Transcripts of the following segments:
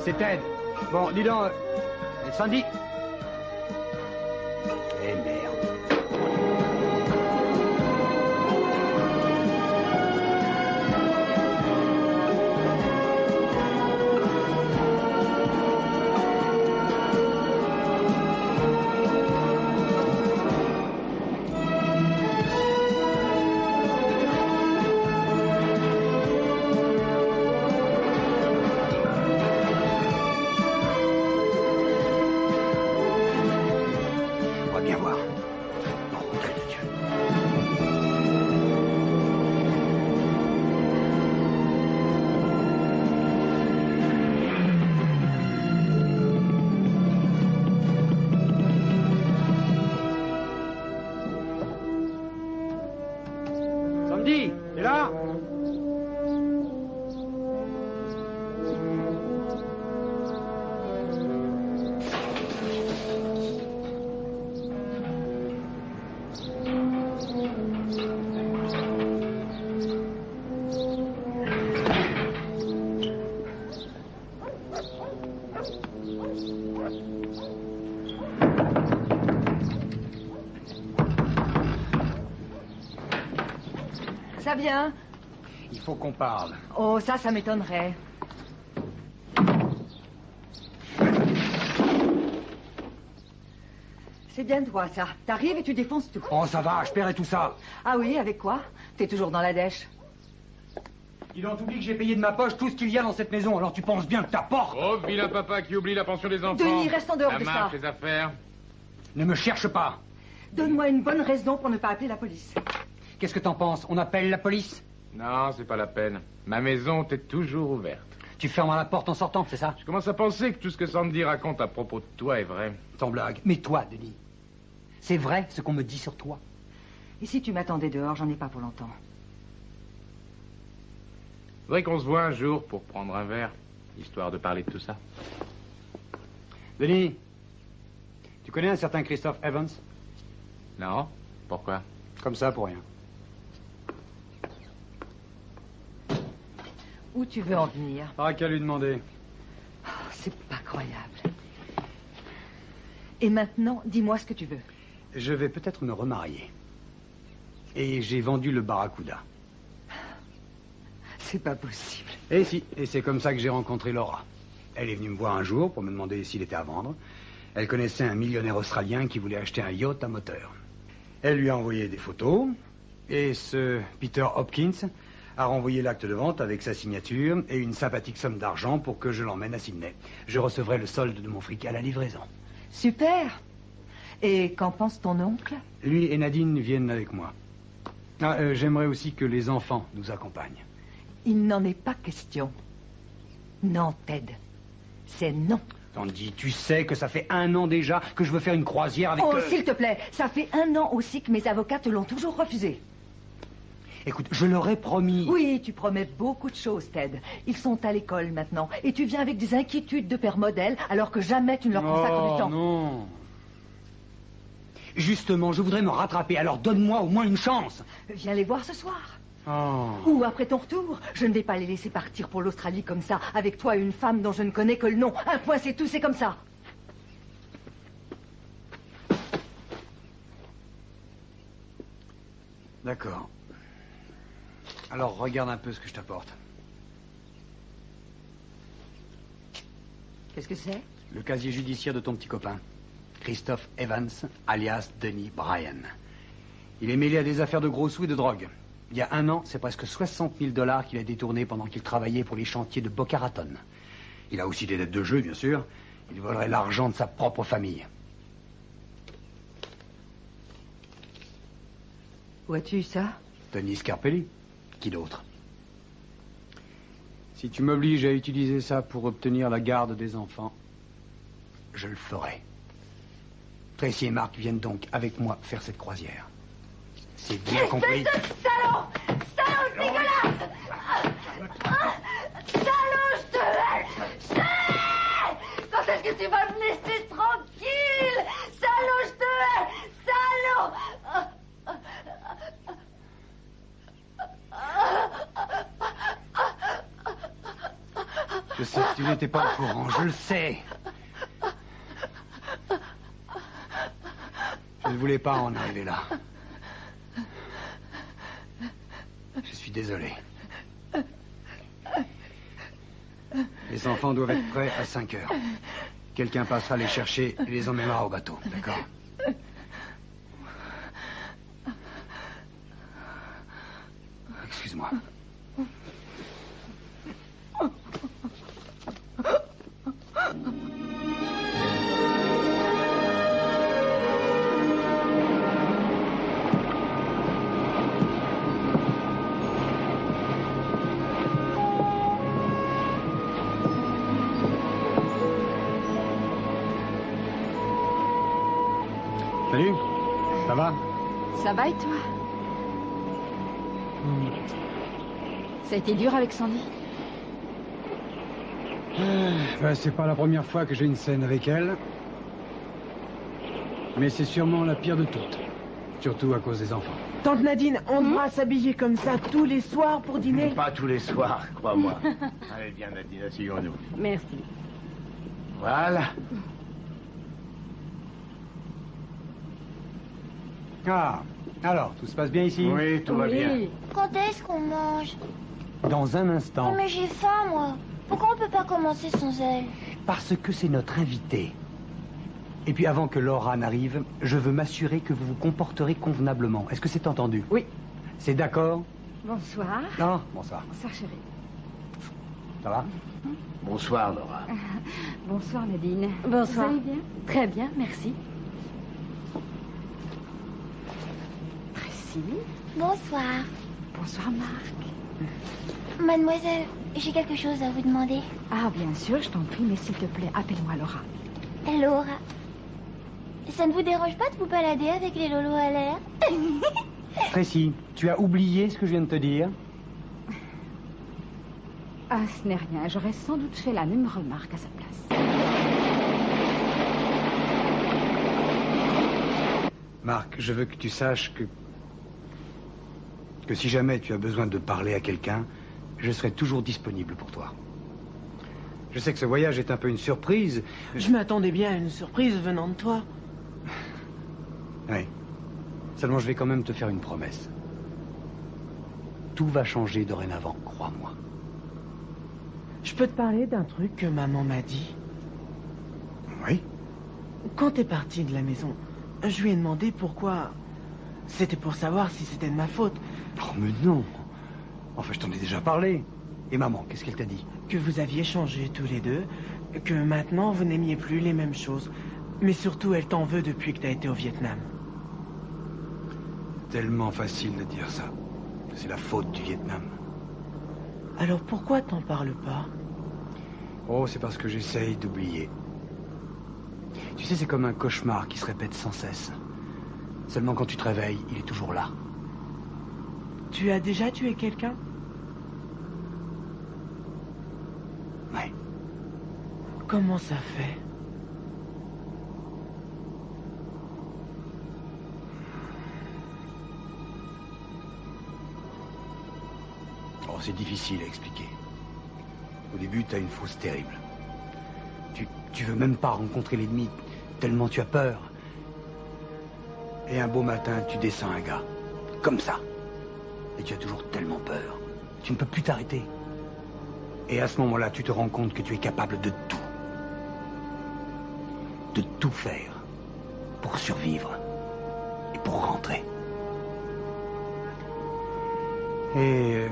C'est Ted. Bon, dis donc... Sandy. Eh merde. T'es là? Ça vient? Il faut qu'on parle. Oh, ça m'étonnerait. C'est bien toi, ça. T'arrives et tu défonces tout. Oh, ça va, je paierai tout ça. Ah oui, avec quoi? T'es toujours dans la dèche. Dis donc, t'oublies que j'ai payé de ma poche tout ce qu'il y a dans cette maison, alors tu penses bien que t'apportes. Oh, vilain papa qui oublie la pension des enfants. Denis, reste en dehors de ça. La marche, les affaires. Ne me cherche pas. Donne-moi une bonne raison pour ne pas appeler la police. Qu'est-ce que t'en penses? On appelle la police? Non, c'est pas la peine. Ma maison t'est toujours ouverte. Tu fermes la porte en sortant, c'est ça? Je commence à penser que tout ce que Sandy raconte à propos de toi est vrai. Sans blague. Mais toi, Denis, c'est vrai ce qu'on me dit sur toi? Et si tu m'attendais dehors, j'en ai pas pour longtemps. Faudrait qu'on se voit un jour pour prendre un verre, histoire de parler de tout ça. Denis, tu connais un certain Christophe Evans? Non? Pourquoi? Comme ça, pour rien. Où tu veux en venir? Pas qu'à lui demander. Oh, c'est pas croyable. Et maintenant, dis-moi ce que tu veux. Je vais peut-être me remarier. Et j'ai vendu le Barracuda. C'est pas possible. Et si, et c'est comme ça que j'ai rencontré Laura. Elle est venue me voir un jour pour me demander s'il était à vendre. Elle connaissait un millionnaire australien qui voulait acheter un yacht à moteur. Elle lui a envoyé des photos, et ce Peter Hopkins a renvoyé l'acte de vente avec sa signature et une sympathique somme d'argent pour que je l'emmène à Sydney. Je recevrai le solde de mon fric à la livraison. Super. Et qu'en pense ton oncle? Lui et Nadine viennent avec moi. J'aimerais aussi que les enfants nous accompagnent. Il n'en est pas question. Non, Ted. C'est non. Sandy, tu sais que ça fait 1 an déjà que je veux faire une croisière avec... Oh, s'il te plaît, ça fait 1 an aussi que mes avocats te l'ont toujours refusé. Écoute, je leur ai promis... Oui, tu promets beaucoup de choses, Ted. Ils sont à l'école maintenant, et tu viens avec des inquiétudes de père modèle, alors que jamais tu ne leur consacres du temps. Non. Justement, je voudrais me rattraper, alors donne-moi au moins une chance. Viens les voir ce soir. Oh. Ou après ton retour. Je ne vais pas les laisser partir pour l'Australie comme ça, avec toi et une femme dont je ne connais que le nom. Un point, c'est tout, c'est comme ça. D'accord. Alors, regarde un peu ce que je t'apporte. Qu'est-ce que c'est? Le casier judiciaire de ton petit copain, Christophe Evans, alias Denis Bryan. Il est mêlé à des affaires de gros sous et de drogue. Il y a 1 an, c'est presque 60 000 $ qu'il a détourné pendant qu'il travaillait pour les chantiers de Boca Raton. Il a aussi des dettes de jeu, bien sûr. Il volerait l'argent de sa propre famille. Où as-tu eu ça? Denis Scarpelli. Qui d'autre? Si tu m'obliges à utiliser ça pour obtenir la garde des enfants, je le ferai. Tracy et Marc viennent donc avec moi faire cette croisière. C'est bien compris. Espèce de salaud! Salaud dégueulasse! Salaud, je te hais! Je te hais! Quand est-ce que tu vas me laisser tranquille? Salaud, je te hais! Salaud! Je sais que tu n'étais pas au courant, je le sais. Je ne voulais pas en arriver là. Je suis désolé. Les enfants doivent être prêts à 5 heures. Quelqu'un passera les chercher et les emmènera au bateau, d'accord? Excuse-moi. Salut, ça va? Ça va et toi? Ça a été dur avec Sandy? C'est pas la première fois que j'ai une scène avec elle. Mais c'est sûrement la pire de toutes. Surtout à cause des enfants. Tante Nadine, on devra s'habiller comme ça tous les soirs pour dîner? Pas tous les soirs, crois-moi. Allez, bien, Nadine, asseyons-nous. Merci. Voilà. Ah, alors, tout se passe bien ici? Oui, tout va bien. Quand est-ce qu'on mange? Dans un instant. Mais j'ai faim, moi. Pourquoi on peut pas commencer sans elle? Parce que c'est notre invité. Et puis avant que Laura n'arrive, je veux m'assurer que vous vous comporterez convenablement. Est-ce que c'est entendu? Oui. C'est d'accord? Bonsoir. Non? Bonsoir. Bonsoir, chérie. Ça va? Bonsoir, Laura. Bonsoir, Nadine. Bonsoir. Vous allez bien? Très bien, merci. Tracy. Bonsoir. Bonsoir, Marc. Mademoiselle, j'ai quelque chose à vous demander. Ah, bien sûr, je t'en prie, mais s'il te plaît, appelle-moi Laura. Laura. Ça ne vous dérange pas de vous balader avec les lolos à l'air? Tracy, tu as oublié ce que je viens de te dire? Ah, ce n'est rien. J'aurais sans doute fait la même remarque à sa place. Marc, je veux que tu saches que si jamais tu as besoin de parler à quelqu'un, je serai toujours disponible pour toi. Je sais que ce voyage est un peu une surprise. Je m'attendais bien à une surprise venant de toi. Oui. Seulement, je vais quand même te faire une promesse. Tout va changer dorénavant, crois-moi. Je peux te parler d'un truc que maman m'a dit. Oui? Quand t'es parti de la maison, je lui ai demandé pourquoi. C'était pour savoir si c'était de ma faute. Oh, mais non. Enfin, je t'en ai déjà parlé. Et maman, qu'est-ce qu'elle t'a dit? Que vous aviez changé tous les deux. Que maintenant vous n'aimiez plus les mêmes choses. Mais surtout, elle t'en veut depuis que t'as été au Vietnam. Tellement facile de dire ça. C'est la faute du Vietnam. Alors pourquoi t'en parles pas? Oh, c'est parce que j'essaye d'oublier. Tu sais, c'est comme un cauchemar qui se répète sans cesse. Seulement quand tu te réveilles, il est toujours là. Tu as déjà tué quelqu'un? Oui. Comment ça fait? Oh, c'est difficile à expliquer. Au début, t'as une fausse terrible. Tu veux même pas rencontrer l'ennemi, tellement tu as peur. Et un beau matin, tu descends un gars. Comme ça. Et tu as toujours tellement peur. Tu ne peux plus t'arrêter. Et à ce moment-là, tu te rends compte que tu es capable de tout. De tout faire. Pour survivre. Et pour rentrer. Et...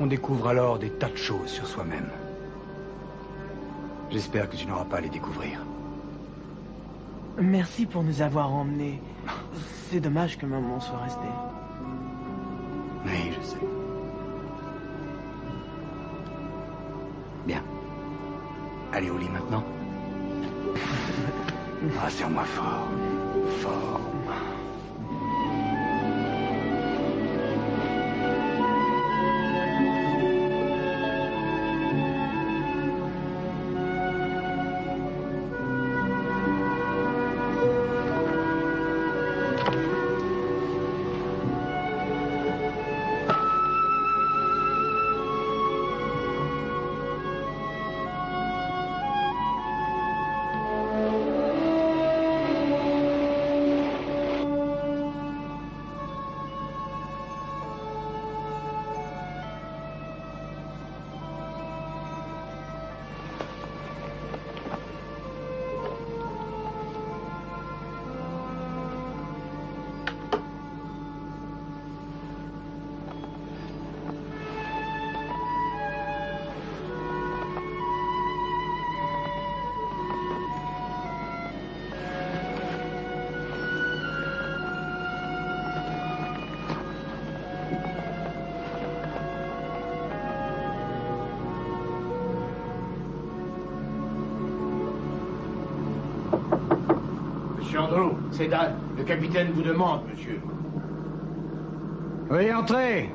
on découvre alors des tas de choses sur soi-même. J'espère que tu n'auras pas à les découvrir. Merci pour nous avoir emmenés. C'est dommage que maman soit restée. Oui, je sais. Bien. Allez au lit maintenant. Ah, serre-moi fort. Fort. Monsieur Andrew, c'est Dan. Le capitaine vous demande, monsieur. Veuillez entrer.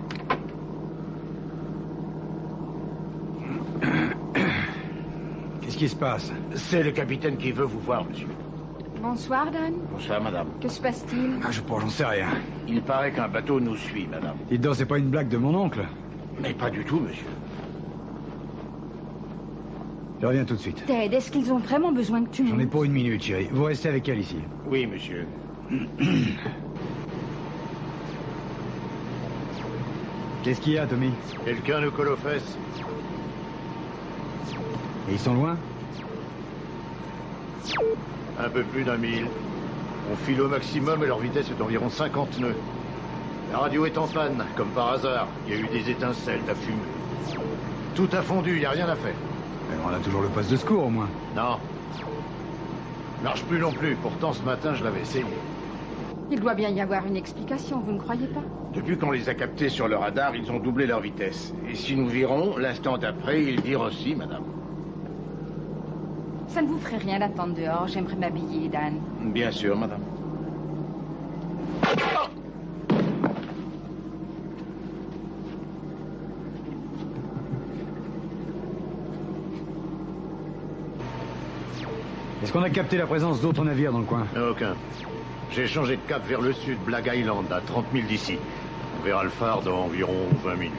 Qu'est-ce qui se passe? C'est le capitaine qui veut vous voir, monsieur. Bonsoir, Dan. Bonsoir, madame. Que se passe-t-il? Ah, j'en sais rien. Il paraît qu'un bateau nous suit, madame. Dites donc, c'est pas une blague de mon oncle? Mais pas du tout, monsieur. Je reviens tout de suite. Ted, est-ce qu'ils ont vraiment besoin que tu J'en ai montes? pour une minute, chérie. Vous restez avec elle ici. Oui, monsieur. Qu'est-ce qu'il y a, Tommy? Quelqu'un nous colle aux fesses. Et ils sont loin? Un peu plus d'1 000. On file au maximum et leur vitesse est d'environ 50 nœuds. La radio est en panne, comme par hasard. Il y a eu des étincelles, de la fumée. Tout a fondu, il n'y a rien à faire. Mais on a toujours le poste de secours, au moins. Non. Marche plus non plus. Pourtant, ce matin, je l'avais essayé. Il doit bien y avoir une explication, vous ne croyez pas? Depuis qu'on les a captés sur le radar, ils ont doublé leur vitesse. Et si nous virons, l'instant d'après, ils virent aussi, madame. Ça ne vous ferait rien d'attendre dehors, j'aimerais m'habiller, Dan. Bien sûr, madame. Est-ce qu'on a capté la présence d'autres navires dans le coin? Aucun. J'ai changé de cap vers le sud, Black Island, à 30 000 d'ici. On verra le phare dans environ 20 minutes.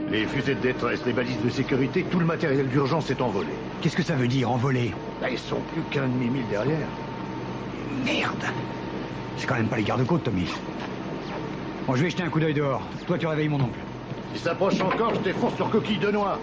Les fusées de détresse, les balises de sécurité, tout le matériel d'urgence est envolé. Qu'est-ce que ça veut dire, envoler? Là, ils sont plus qu'un demi-mille derrière. Merde! C'est quand même pas les gardes-côtes, Tommy. Bon, je vais jeter un coup d'œil dehors. Toi, tu réveilles mon oncle. S'ils s'approchent encore, je défonce leur coquille de noix.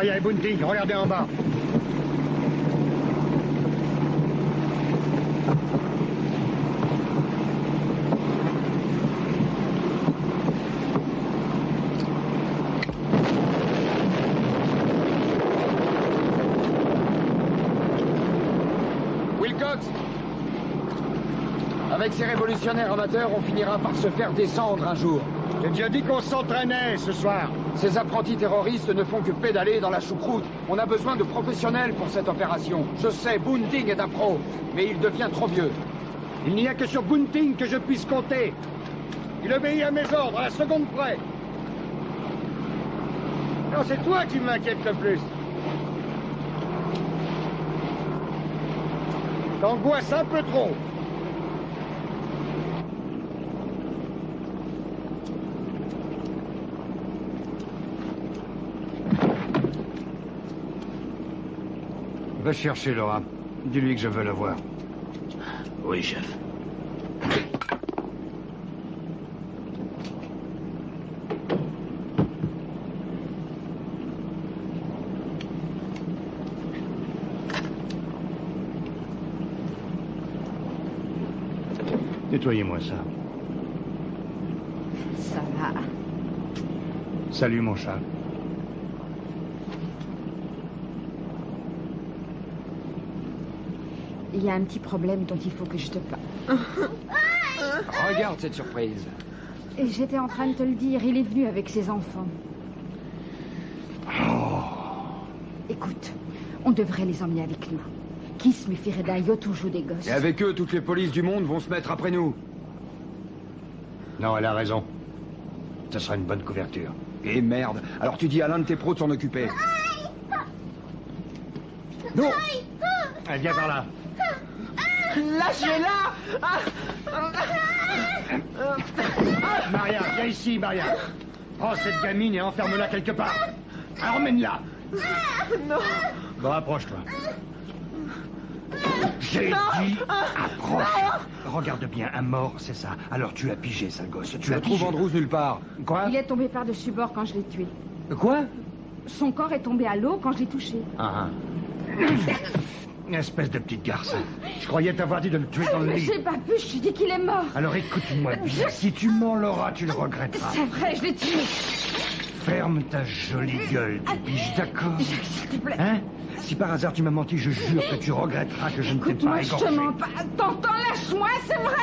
Maria et Bunting, regardez en bas. Wilcox! Avec ces révolutionnaires amateurs, on finira par se faire descendre un jour. J'ai déjà dit qu'on s'entraînait ce soir. Ces apprentis terroristes ne font que pédaler dans la choucroute. On a besoin de professionnels pour cette opération. Je sais, Bunting est un pro, mais il devient trop vieux. Il n'y a que sur Bunting que je puisse compter. Il obéit à mes ordres, à la seconde près. Non, c'est toi qui m'inquiète le plus. T'angoisses un peu trop. Va chercher Laura. Dis-lui que je veux la voir. Oui, chef. Nettoyez-moi ça. Ça va. Salut, mon chat. Il y a un petit problème dont il faut que je te parle. Regarde cette surprise. Et j'étais en train de te le dire, il est venu avec ses enfants. Écoute, on devrait les emmener avec nous. Qui se méfierait d'un yacht où jouent des gosses? Et avec eux, toutes les polices du monde vont se mettre après nous. Non, elle a raison. Ça sera une bonne couverture. Et merde. Alors tu dis à l'un de tes pros de s'en occuper. Non. Elle vient par là. Lâchez-la! Maria, viens ici, Maria. Prends cette gamine et enferme-la quelque part. Emmène-la. Non! Bon, approche-toi. J'ai dit, approche. Regarde bien, un mort, c'est ça. Alors tu as pigé, sale gosse. Tu Je as trouve pigé. Andrews nulle part. Quoi? Il est tombé par-dessus bord quand je l'ai tué. Quoi? Son corps est tombé à l'eau quand je l'ai touché. Ah, espèce de petite garce. Je croyais t'avoir dit de le tuer dans le lit. J'ai pas pu, je t'ai dit qu'il est mort. Alors écoute-moi bien. Si tu mens, Laura, tu le regretteras. C'est vrai, je l'ai tué. Ferme ta jolie gueule, tu piges, d'accord? S'il te plaît. Hein? Si par hasard tu m'as menti, je jure que tu regretteras que je ne t'ai pas Écoute-moi, je te égorgé. mens pas. T'entends, lâche-moi, c'est vrai.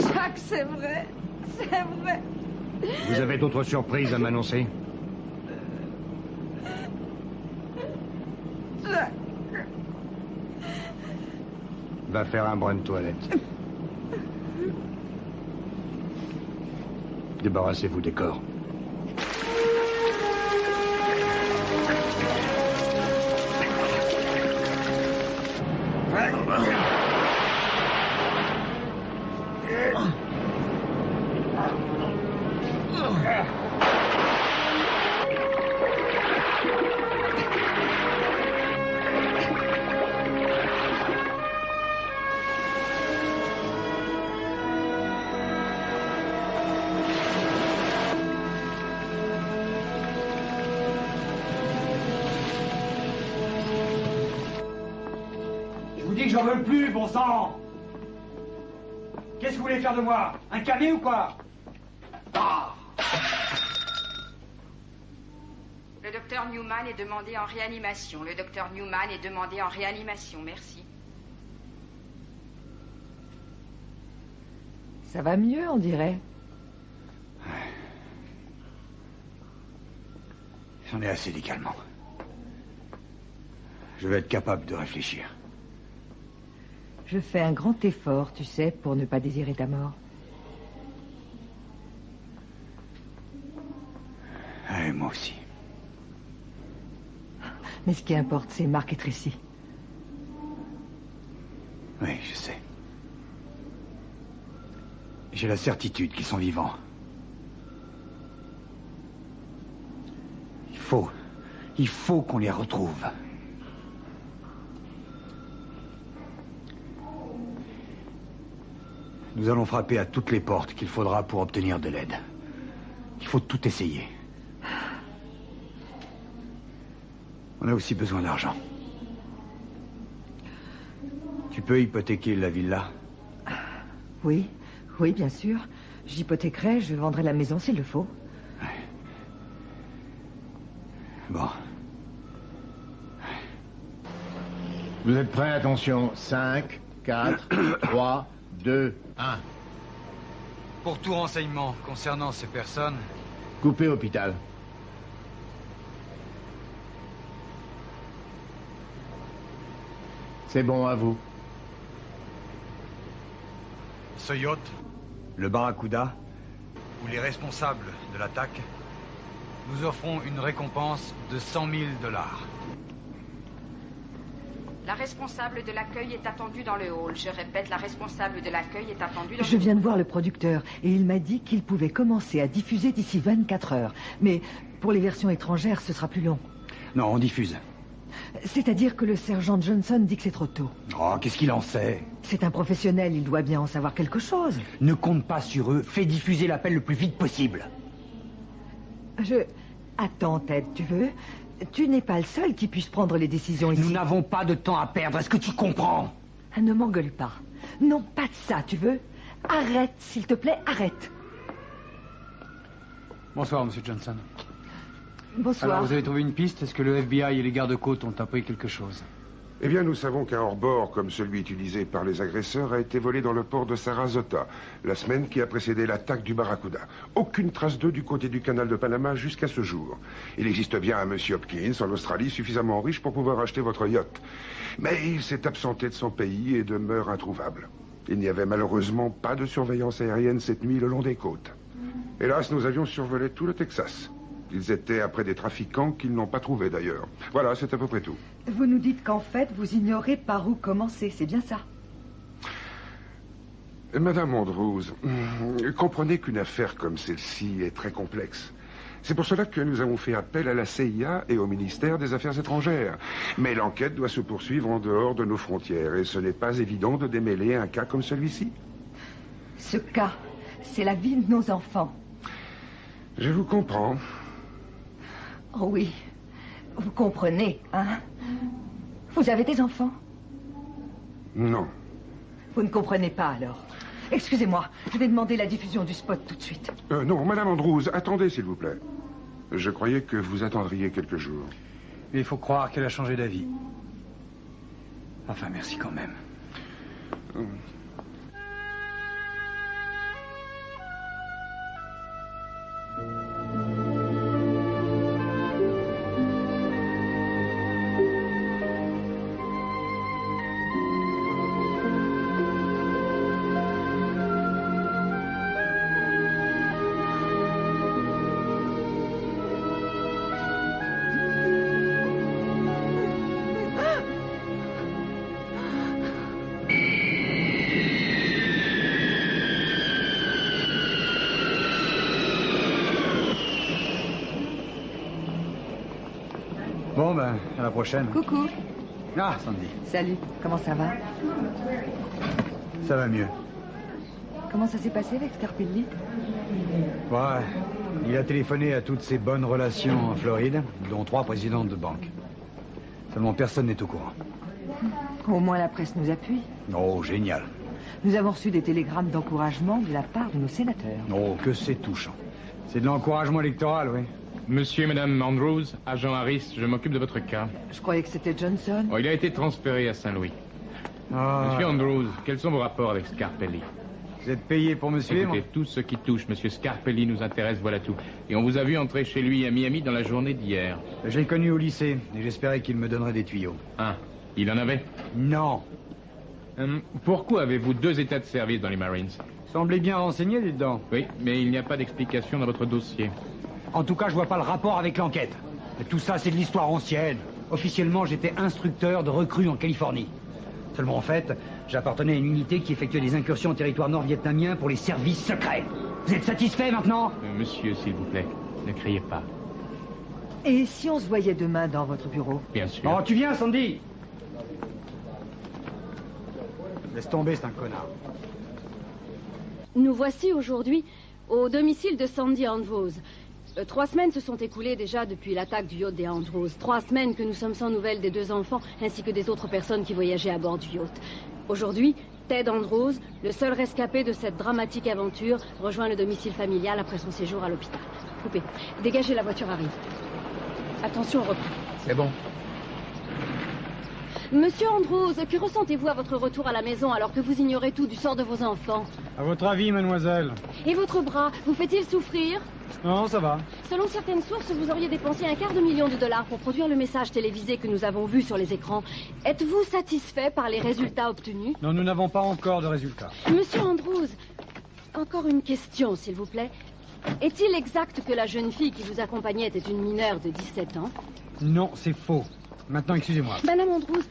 Jack, c'est vrai. C'est vrai. Vous avez d'autres surprises à m'annoncer? Va faire un brin de toilette. Débarrassez-vous des corps. Je vous dis que j'en veux plus, bon sang! Qu'est-ce que vous voulez faire de moi? Un cadet ou quoi? Ah! Le docteur Newman est demandé en réanimation. Le docteur Newman est demandé en réanimation. Merci. Ça va mieux, on dirait. J'en ai assez des calmants. Je vais être capable de réfléchir. Je fais un grand effort, tu sais, pour ne pas désirer ta mort. Et moi aussi. Mais ce qui importe, c'est Mark et Tracy. Oui, je sais. J'ai la certitude qu'ils sont vivants. Il faut qu'on les retrouve. Nous allons frapper à toutes les portes qu'il faudra pour obtenir de l'aide. Il faut tout essayer. On a aussi besoin d'argent. Tu peux hypothéquer la villa? Oui, oui, bien sûr. J'hypothéquerai, je vendrai la maison s'il le faut. Bon. Vous êtes prêts? Attention. 5, 4, 3, 2, 1. Pour tout renseignement concernant ces personnes... Coupez hôpital. C'est bon, à vous. Ce yacht, le Barracuda, ou les responsables de l'attaque, nous offrons une récompense de 100 000 $. La responsable de l'accueil est attendue dans le hall. Je répète, la responsable de l'accueil est attendue dans le hall. Je viens de voir le producteur et il m'a dit qu'il pouvait commencer à diffuser d'ici 24 heures. Mais pour les versions étrangères, ce sera plus long. Non, on diffuse. C'est-à-dire que le sergent Johnson dit que c'est trop tôt. Oh, qu'est-ce qu'il en sait? C'est un professionnel, il doit bien en savoir quelque chose. Ne compte pas sur eux, fais diffuser l'appel le plus vite possible. Attends, Ted, tu veux? Tu n'es pas le seul qui puisse prendre les décisions ici. Nous n'avons pas de temps à perdre, est-ce que tu comprends? Ne m'engueule pas. Non, pas de ça, tu veux? Arrête, s'il te plaît, arrête. Bonsoir, monsieur Johnson. Bonsoir. Alors, vous avez trouvé une piste? Est-ce que le FBI et les gardes-côtes ont appris quelque chose? Eh bien, nous savons qu'un hors-bord, comme celui utilisé par les agresseurs, a été volé dans le port de Sarasota, la semaine qui a précédé l'attaque du Barracuda. Aucune trace d'eux du côté du canal de Panama jusqu'à ce jour. Il existe bien un monsieur Hopkins en Australie suffisamment riche pour pouvoir acheter votre yacht. Mais il s'est absenté de son pays et demeure introuvable. Il n'y avait malheureusement pas de surveillance aérienne cette nuit le long des côtes. Hélas, nous avions survolé tout le Texas. Ils étaient après des trafiquants qu'ils n'ont pas trouvés d'ailleurs. Voilà, c'est à peu près tout. Vous nous dites qu'en fait, vous ignorez par où commencer, c'est bien ça? Madame Andrews, comprenez qu'une affaire comme celle-ci est très complexe. C'est pour cela que nous avons fait appel à la CIA et au ministère des Affaires étrangères. Mais l'enquête doit se poursuivre en dehors de nos frontières et ce n'est pas évident de démêler un cas comme celui-ci. Ce cas, c'est la vie de nos enfants. Je vous comprends. Oh oui, vous comprenez, hein? Vous avez des enfants? Non. Vous ne comprenez pas, alors. Excusez-moi, je vais demander la diffusion du spot tout de suite. Non, Madame Andrews, attendez, s'il vous plaît. Je croyais que vous attendriez quelques jours. Il faut croire qu'elle a changé d'avis. Enfin, merci quand même. Bon, ben, à la prochaine. Coucou. Ah, Sandy. Salut, comment ça va? Ça va mieux. Comment ça s'est passé avec Scarpelli? Ouais, il a téléphoné à toutes ses bonnes relations en Floride, dont 3 présidentes de banque. Seulement personne n'est au courant. Au moins la presse nous appuie. Oh, génial. Nous avons reçu des télégrammes d'encouragement de la part de nos sénateurs. Oh, que c'est touchant. C'est de l'encouragement électoral, oui. Monsieur et Madame Andrews, agent Harris, je m'occupe de votre cas. Je croyais que c'était Johnson. Oh, il a été transféré à Saint-Louis. Monsieur Andrews, quels sont vos rapports avec Scarpelli? Vous êtes payé pour me suivre? Écoutez, tout ce qui touche Monsieur Scarpelli nous intéresse, voilà tout. Et on vous a vu entrer chez lui à Miami dans la journée d'hier. Je l'ai connu au lycée, et j'espérais qu'il me donnerait des tuyaux. Ah, il en avait? Non. Pourquoi avez-vous 2 états de service dans les Marines? Semblez bien renseigné, dites-donc. Oui, mais il n'y a pas d'explication dans votre dossier. En tout cas, je vois pas le rapport avec l'enquête. Tout ça, c'est de l'histoire ancienne. Officiellement, j'étais instructeur de recrues en Californie. Seulement, en fait, j'appartenais à une unité qui effectuait des incursions en territoire nord-vietnamien pour les services secrets. Vous êtes satisfait maintenant? Monsieur, s'il vous plaît, ne criez pas. Et si on se voyait demain dans votre bureau? Bien sûr. Oh, tu viens, Sandy? Laisse tomber, c'est un connard. Nous voici aujourd'hui au domicile de Sandy Andrews. 3 semaines se sont écoulées déjà depuis l'attaque du yacht des Andrews. 3 semaines que nous sommes sans nouvelles des 2 enfants, ainsi que des autres personnes qui voyageaient à bord du yacht. Aujourd'hui, Ted Andrews, le seul rescapé de cette dramatique aventure, rejoint le domicile familial après son séjour à l'hôpital. Coupez. Dégagez, la voiture arrive. Attention, on reprend. C'est bon. Monsieur Andrews, que ressentez-vous à votre retour à la maison alors que vous ignorez tout du sort de vos enfants? À votre avis, mademoiselle? Et votre bras, vous fait-il souffrir? Non, ça va. Selon certaines sources, vous auriez dépensé $250,000 pour produire le message télévisé que nous avons vu sur les écrans. Êtes-vous satisfait par les résultats obtenus? Non, nous n'avons pas encore de résultats. Monsieur Andrews, encore une question, s'il vous plaît. Est-il exact que la jeune fille qui vous accompagnait était une mineure de 17 ans? Non, c'est faux. Maintenant, excusez-moi. Madame Andrews,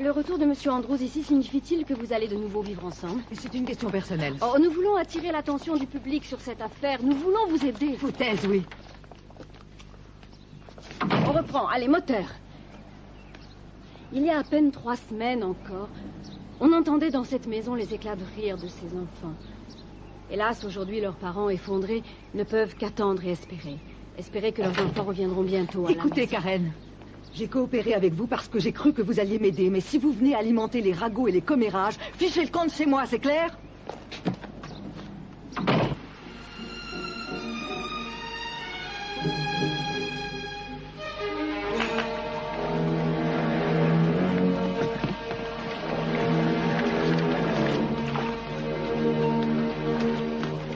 le retour de Monsieur Andrews ici signifie-t-il que vous allez de nouveau vivre ensemble? C'est une question personnelle. Oh, nous voulons attirer l'attention du public sur cette affaire. Nous voulons vous aider. Foutaise, oui. On reprend. Allez, moteur. Il y a à peine 3 semaines encore, on entendait dans cette maison les éclats de rire de ces enfants. Hélas, aujourd'hui, leurs parents effondrés ne peuvent qu'attendre et espérer. Espérer que leurs enfants reviendront bientôt à la Écoutez, maison. Karen, j'ai coopéré avec vous parce que j'ai cru que vous alliez m'aider. Mais si vous venez alimenter les ragots et les commérages, fichez le compte chez moi, c'est clair?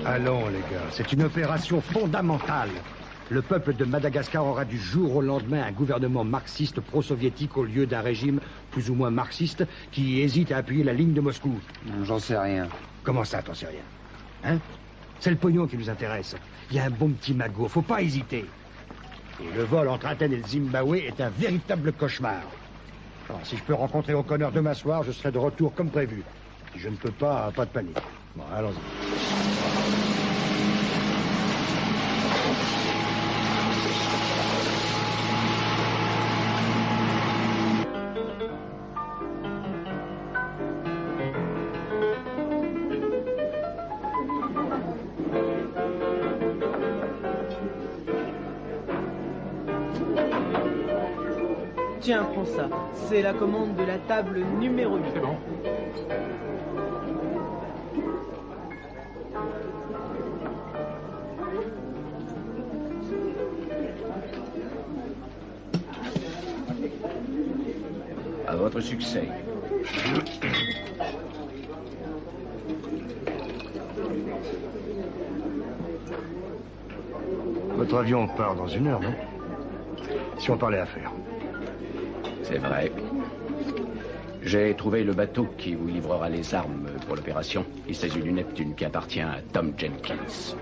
Allons, les gars, c'est une opération fondamentale. Le peuple de Madagascar aura du jour au lendemain un gouvernement marxiste pro-soviétique au lieu d'un régime plus ou moins marxiste qui hésite à appuyer la ligne de Moscou. J'en sais rien. Comment ça, t'en sais rien? Hein? C'est le pognon qui nous intéresse. Il y a un bon petit magot, faut pas hésiter. Et le vol entre Athènes et le Zimbabwe est un véritable cauchemar. Alors, si je peux rencontrer O'Connor demain soir, je serai de retour comme prévu. Si je ne peux pas, pas de panique. Bon, allons-y. Tiens, prends ça. C'est la commande de la table numéro 8. C'est bon. À votre succès. Votre avion part dans 1 heure, non? Si on parlait affaires. C'est vrai. J'ai trouvé le bateau qui vous livrera les armes pour l'opération. Il s'agit du Neptune qui appartient à Tom Jenkins.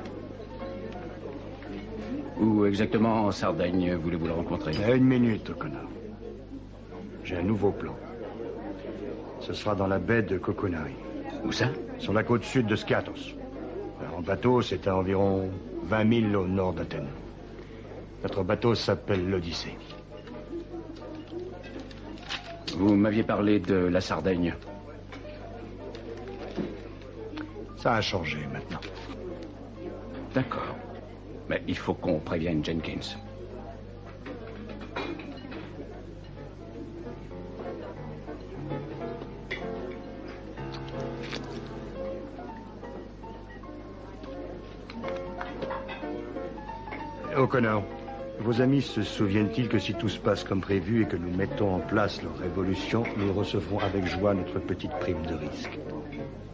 Où exactement en Sardaigne voulez-vous le rencontrer? 1 minute, O'Connor. J'ai un nouveau plan. Ce sera dans la baie de Kokonari. Où ça? Sur la côte sud de Skiathos. En bateau, c'est à environ 20 000 au nord d'Athènes. Notre bateau s'appelle l'Odyssée. Vous m'aviez parlé de la Sardaigne. Ça a changé maintenant. D'accord. Mais il faut qu'on prévienne Jenkins. O'Connor, vos amis se souviennent-ils que si tout se passe comme prévu et que nous mettons en place leur révolution, nous recevrons avec joie notre petite prime de risque?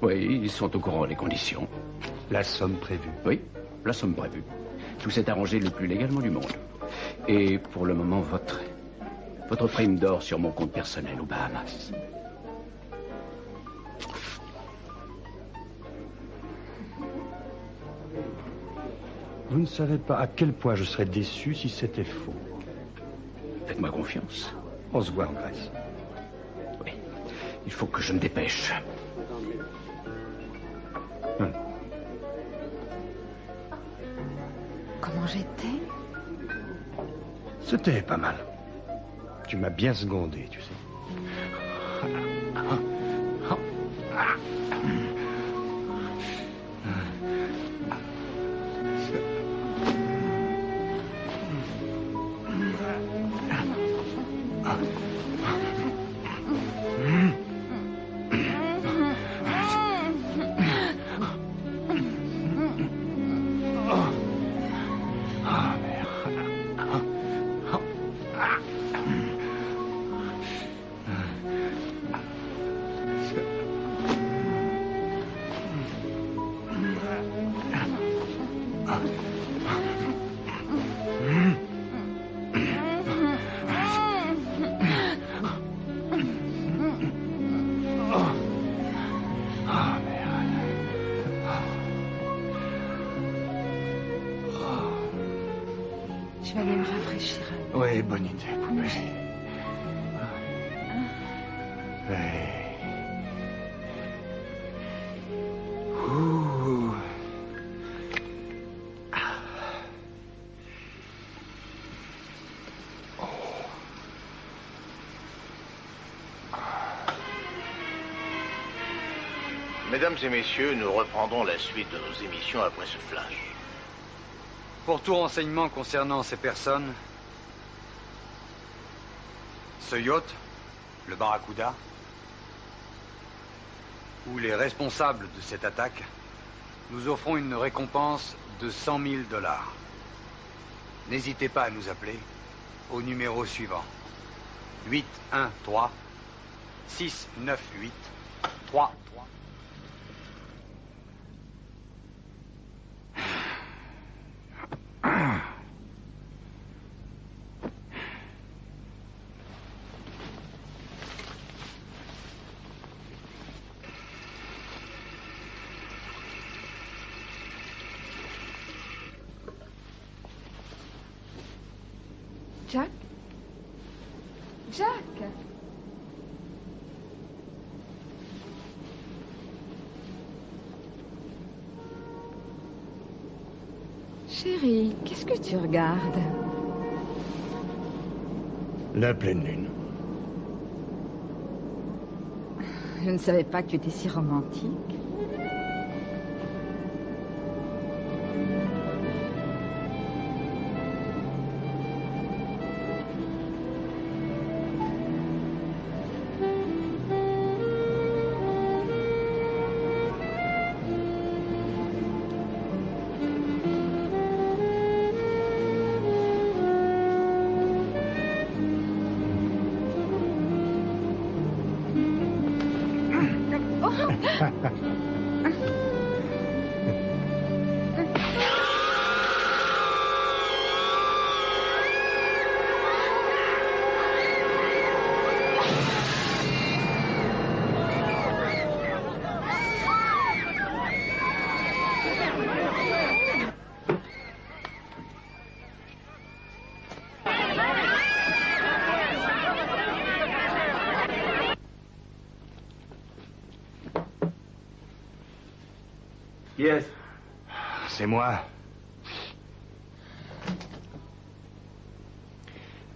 Oui, ils sont au courant des conditions. La somme prévue? Oui, la somme prévue. Tout s'est arrangé le plus légalement du monde. Et pour le moment, votre prime d'or sur mon compte personnel aux Bahamas. Vous ne savez pas à quel point je serais déçu si c'était faux. Faites-moi confiance. On se voit en Grèce. Oui, il faut que je me dépêche. Comment j'étais? C'était pas mal. Tu m'as bien secondé, tu sais. Je vais aller me rafraîchir. Oui, bonne idée, poupée. Ouais. Ouh. Mesdames et messieurs, nous reprendrons la suite de nos émissions après ce flash. Pour tout renseignement concernant ces personnes, ce yacht, le Barracuda, ou les responsables de cette attaque, nous offrons une récompense de 100 000 $. N'hésitez pas à nous appeler au numéro suivant. 813 698 3. Jack? Jack? Chérie, qu'est-ce que tu regardes? La pleine lune. Je ne savais pas que tu étais si romantique. Yes. C'est moi.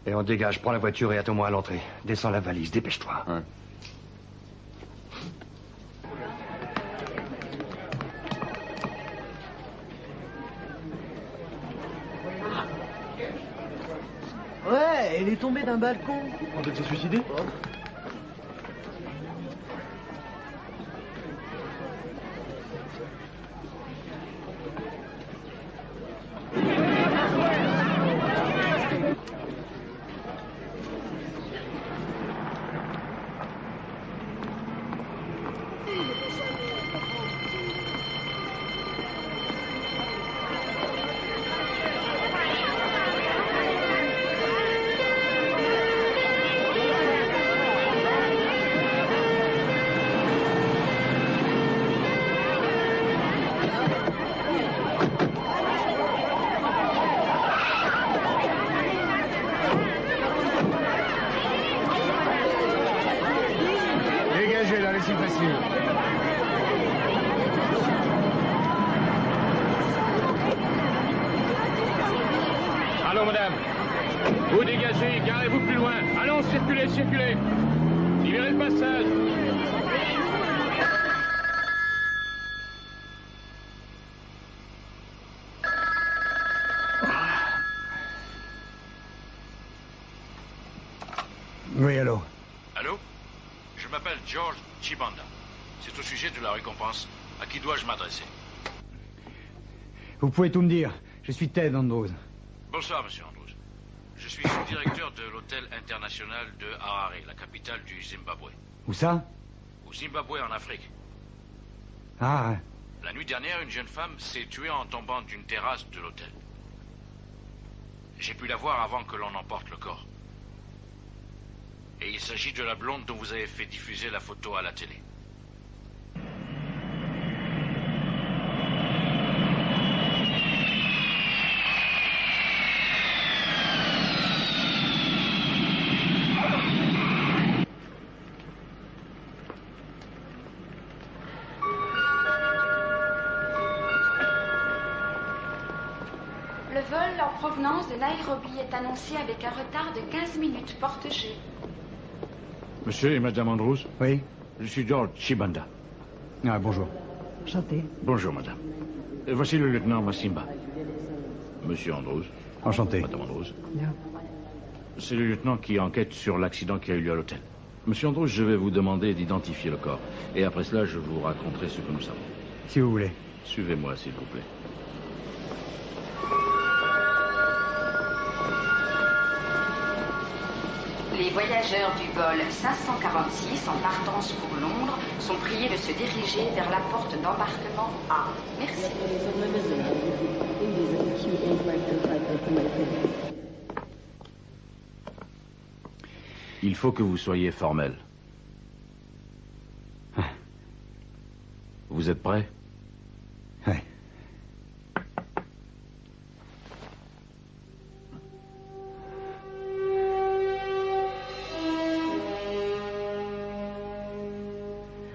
Et on dégage, prends la voiture et attends-moi à l'entrée. Descends la valise, dépêche-toi. Ouais. Ouais, elle est tombée d'un balcon. On doit se suicider. Allons, madame. Vous dégagez, garez-vous plus loin. Allons, circulez, circulez. Libérez le passage. Oui, allô? Allô? Je m'appelle George Chibanda. C'est au sujet de la récompense. À qui dois-je m'adresser? Vous pouvez tout me dire. Je suis Ted Andrews. Bonsoir, monsieur Andrews. Je suis sous-directeur de l'hôtel international de Harare, la capitale du Zimbabwe. Où ça? Au Zimbabwe, en Afrique. Ah, La nuit dernière, une jeune femme s'est tuée en tombant d'une terrasse de l'hôtel. J'ai pu la voir avant que l'on emporte le corps. Et il s'agit de la blonde dont vous avez fait diffuser la photo à la télé. Le vol en provenance de Nairobi est annoncé avec un retard de 15 minutes. Porte G. Monsieur et madame Andrews? Oui. Je suis George Chibanda. Ah, bonjour. Enchanté. Bonjour, madame. Voici le lieutenant Massimba. Monsieur Andrews. Enchanté. Madame Andrews. Bien. C'est le lieutenant qui enquête sur l'accident qui a eu lieu à l'hôtel. Monsieur Andrews, je vais vous demander d'identifier le corps. Et après cela, je vous raconterai ce que nous savons. Si vous voulez. Suivez-moi, s'il vous plaît. Les voyageurs du vol 546 en partance pour Londres sont priés de se diriger vers la porte d'embarquement A. Merci. Il faut que vous soyez formel. Vous êtes prêt? Oui.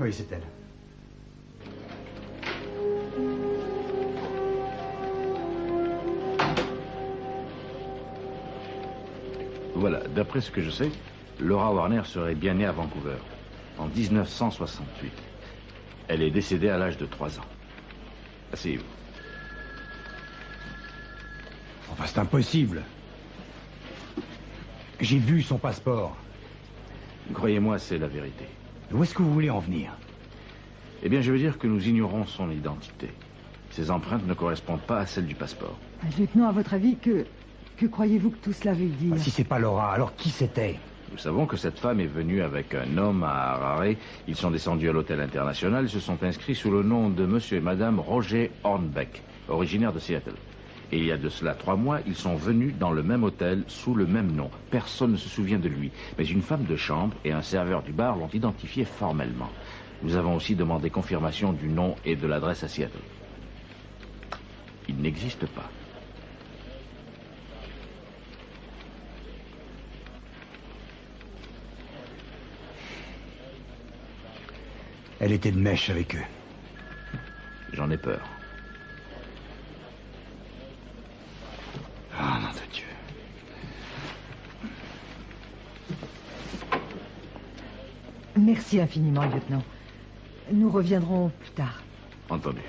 Oui, c'est elle. Voilà, d'après ce que je sais, Laura Warner serait bien née à Vancouver, en 1968. Elle est décédée à l'âge de 3 ans. Asseyez-vous. Enfin, c'est impossible. J'ai vu son passeport. Croyez-moi, c'est la vérité. Où est-ce que vous voulez en venir? Eh bien, je veux dire que nous ignorons son identité. Ses empreintes ne correspondent pas à celles du passeport. Lieutenant, à votre avis, que croyez-vous que tout cela veut dire? Si c'est pas Laura, alors qui c'était? Nous savons que cette femme est venue avec un homme à Harare. Ils sont descendus à l'hôtel international et se sont inscrits sous le nom de monsieur et madame Roger Hornbeck, originaires de Seattle. Et il y a de cela 3 mois, ils sont venus dans le même hôtel sous le même nom. Personne ne se souvient de lui. Mais une femme de chambre et un serveur du bar l'ont identifié formellement. Nous avons aussi demandé confirmation du nom et de l'adresse à Seattle. Il n'existe pas. Elle était de mèche avec eux. J'en ai peur. Ah, nom de Dieu. Merci infiniment, lieutenant. Nous reviendrons plus tard. Entendu.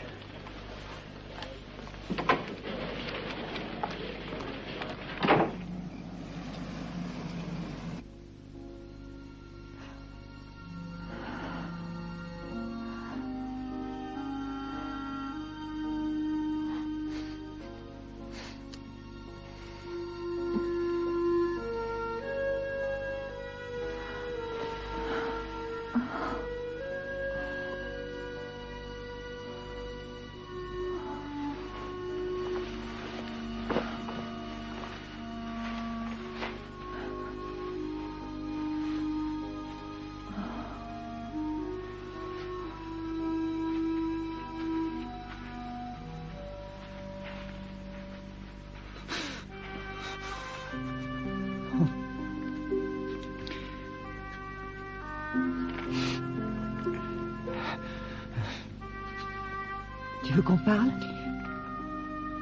Tu veux qu'on parle?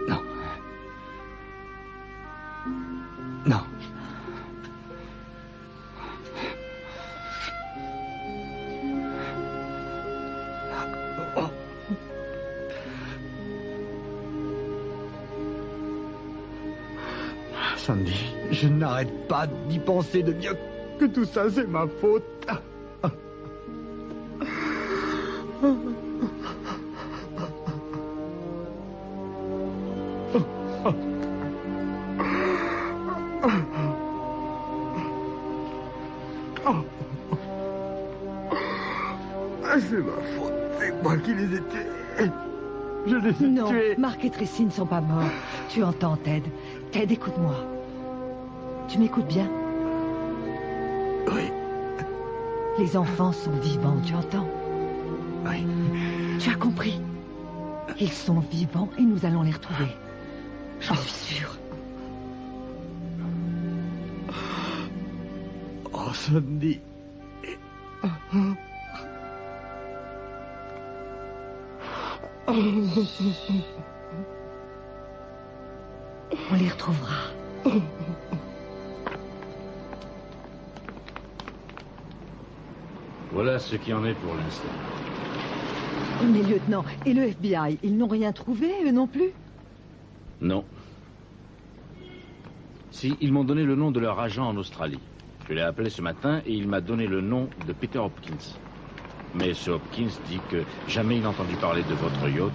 Non. Non. Sandy, je n'arrête pas d'y penser, de bien que tout ça, c'est ma faute. C'est ma faute, c'est moi qui les ai tués. Je les ai tués. Non, Marc et Tracy ne sont pas morts. Tu entends, Ted? Ted, écoute-moi. Tu m'écoutes bien? Oui. Les enfants sont vivants, tu entends? Oui. Tu as compris? Ils sont vivants et nous allons les retrouver. J'en suis sûre. Oh, Sandy. On les retrouvera. Voilà ce qui en est pour l'instant. Mais lieutenant, et le FBI, ils n'ont rien trouvé, eux non plus? Non. Si, ils m'ont donné le nom de leur agent en Australie. Je l'ai appelé ce matin et il m'a donné le nom de Peter Hopkins. Mais ce Hopkins dit que jamais il n'a entendu parler de votre yacht,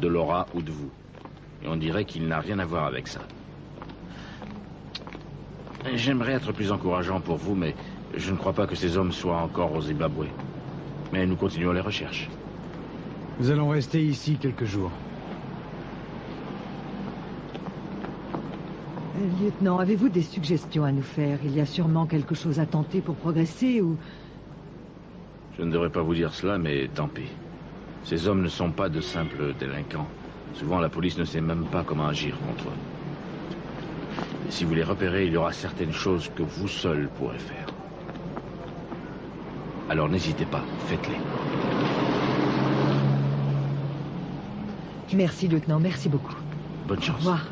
de Laura ou de vous. Et on dirait qu'il n'a rien à voir avec ça. J'aimerais être plus encourageant pour vous, mais je ne crois pas que ces hommes soient encore au Zimbabwe. Mais nous continuons les recherches. Nous allons rester ici quelques jours. Lieutenant, avez-vous des suggestions à nous faire? Il y a sûrement quelque chose à tenter pour progresser ou... Je ne devrais pas vous dire cela, mais tant pis. Ces hommes ne sont pas de simples délinquants. Souvent, la police ne sait même pas comment agir contre eux. Et si vous les repérez, il y aura certaines choses que vous seul pourrez faire. Alors n'hésitez pas, faites-les. Merci, lieutenant, merci beaucoup. Bonne chance. Au revoir.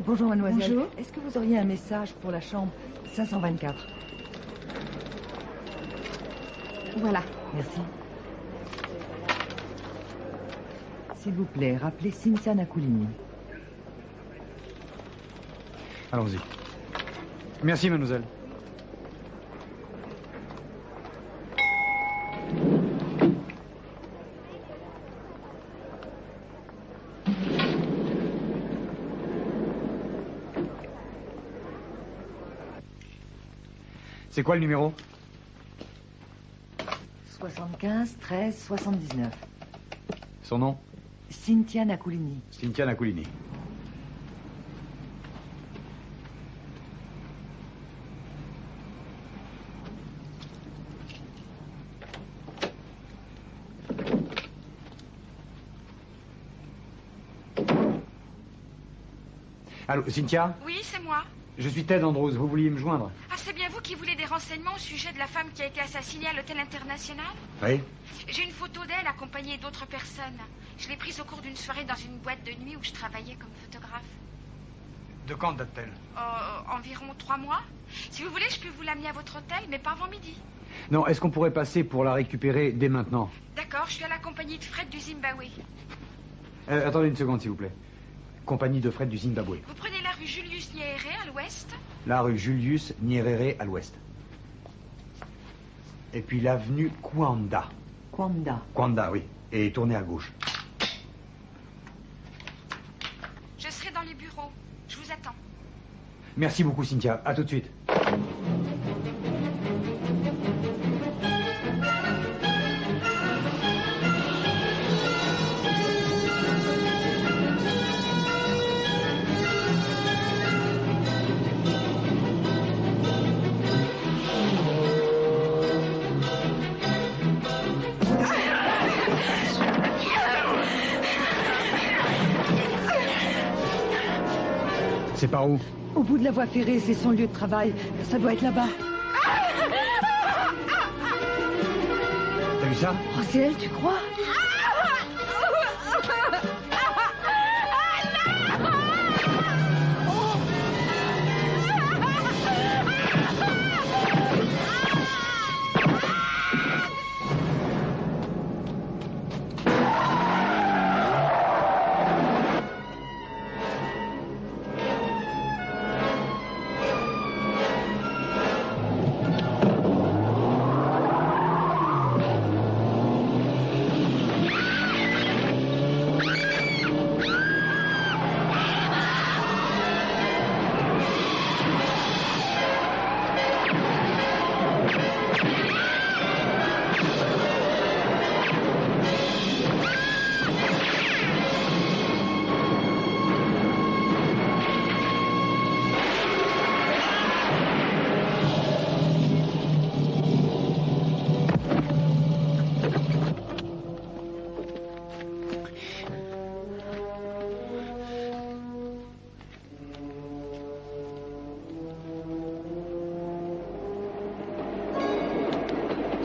Bonjour, mademoiselle. Bonjour. Est-ce que vous auriez un message pour la chambre 524? Voilà. Merci. S'il vous plaît, rappelez Cynthia Nakulini. Allons-y. Merci, mademoiselle. C'est quoi le numéro? 75 13 79. Son nom? Cynthia Nakulini. Cynthia Nakulini. Allô, Cynthia? Oui, c'est moi. Je suis Ted Andrews, vous vouliez me joindre? Ah, c'est bien vous qui voulez des renseignements au sujet de la femme qui a été assassinée à l'hôtel international? Oui. J'ai une photo d'elle accompagnée d'autres personnes. Je l'ai prise au cours d'une soirée dans une boîte de nuit où je travaillais comme photographe. De quand date-t-elle? Environ 3 mois. Si vous voulez, je peux vous l'amener à votre hôtel, mais pas avant midi. Non, est-ce qu'on pourrait passer pour la récupérer dès maintenant? D'accord, je suis à la compagnie de Fred du Zimbabwe. Attendez une seconde, s'il vous plaît. Compagnie de Fred du Zimbabwe. Vous prenez la rue Julius Nyerere à l'ouest. La rue Julius Nyerere à l'ouest. Et puis l'avenue Kwanda. Kwanda. Kwanda, oui. Et tournez à gauche. Je serai dans les bureaux. Je vous attends. Merci beaucoup, Cynthia. À tout de suite. C'est par où? Au bout de la voie ferrée, c'est son lieu de travail. Ça doit être là-bas. T'as vu ça? Oh, c'est elle, tu crois?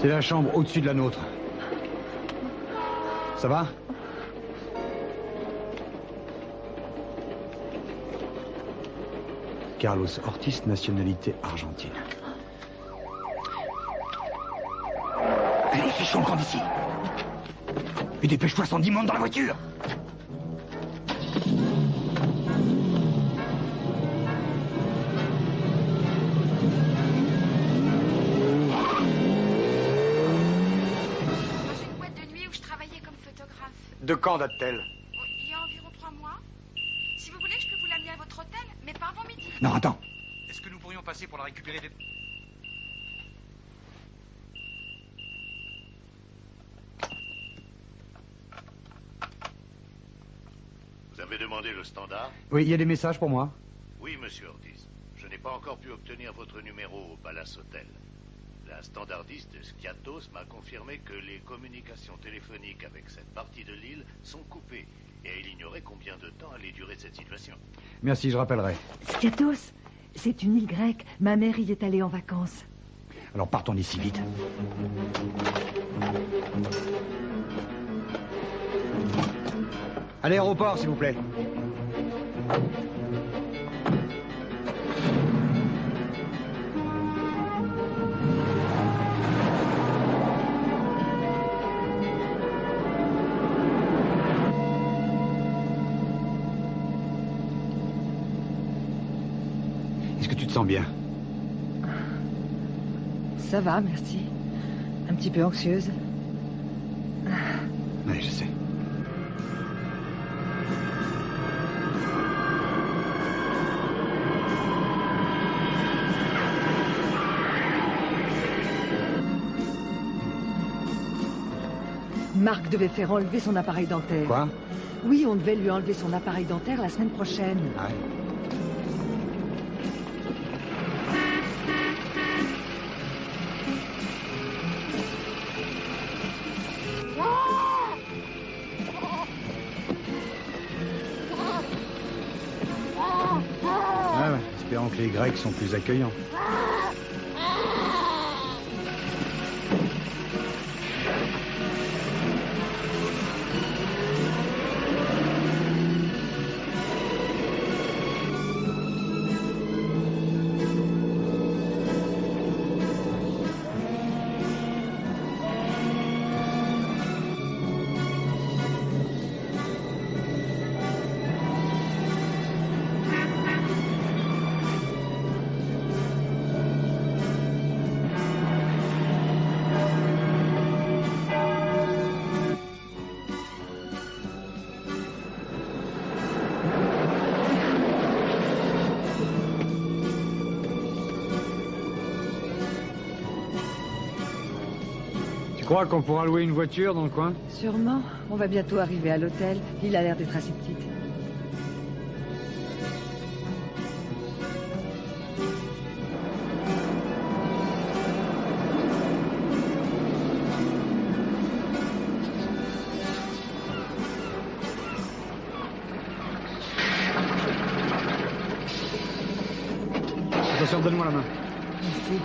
C'est la chambre au-dessus de la nôtre. Ça va? Carlos Ortiz, nationalité argentine. Allez, fichons le camp d'ici. Et dépêche-toi sans 10 monde dans la voiture. De quand date-t-elle? Il y a environ 3 mois. Si vous voulez, je peux vous l'amener à votre hôtel, mais pas avant midi. Non, attends. Est-ce que nous pourrions passer pour la récupérer des... Vous avez demandé le standard? Oui, il y a des messages pour moi. Oui, monsieur Ortiz. Je n'ai pas encore pu obtenir votre numéro au Palace Hotel. La standardiste Skiatos m'a confirmé que les communications téléphoniques avec cette partie de l'île sont coupées. Et elle ignorait combien de temps allait durer cette situation. Merci, je rappellerai. Skiatos, c'est une île grecque. Ma mère y est allée en vacances. Alors partons d'ici vite. À l'aéroport, s'il vous plaît. Est-ce que tu te sens bien? Ça va, merci. Un petit peu anxieuse. Oui, je sais. Marc devait faire enlever son appareil dentaire. Quoi? Oui, on devait lui enlever son appareil dentaire la semaine prochaine. Ah ouais. Ah ouais, espérons que les Grecs sont plus accueillants. Tu crois qu'on pourra louer une voiture dans le coin? Sûrement. On va bientôt arriver à l'hôtel. Il a l'air d'être assez petite. Attention, donne-moi la main. Merci.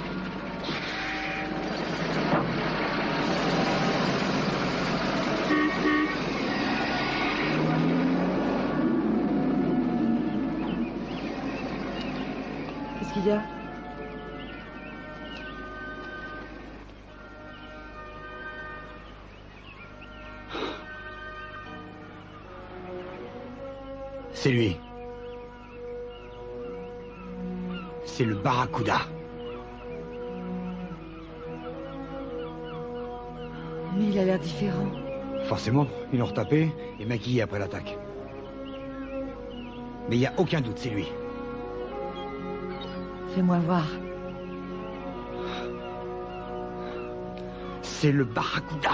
Qu'est-ce qu'il y a? C'est lui. C'est le Barracuda. Mais il a l'air différent. Forcément, ils l'ont retapé et maquillé après l'attaque. Mais il n'y a aucun doute, c'est lui. Fais-moi voir. C'est le Barracuda.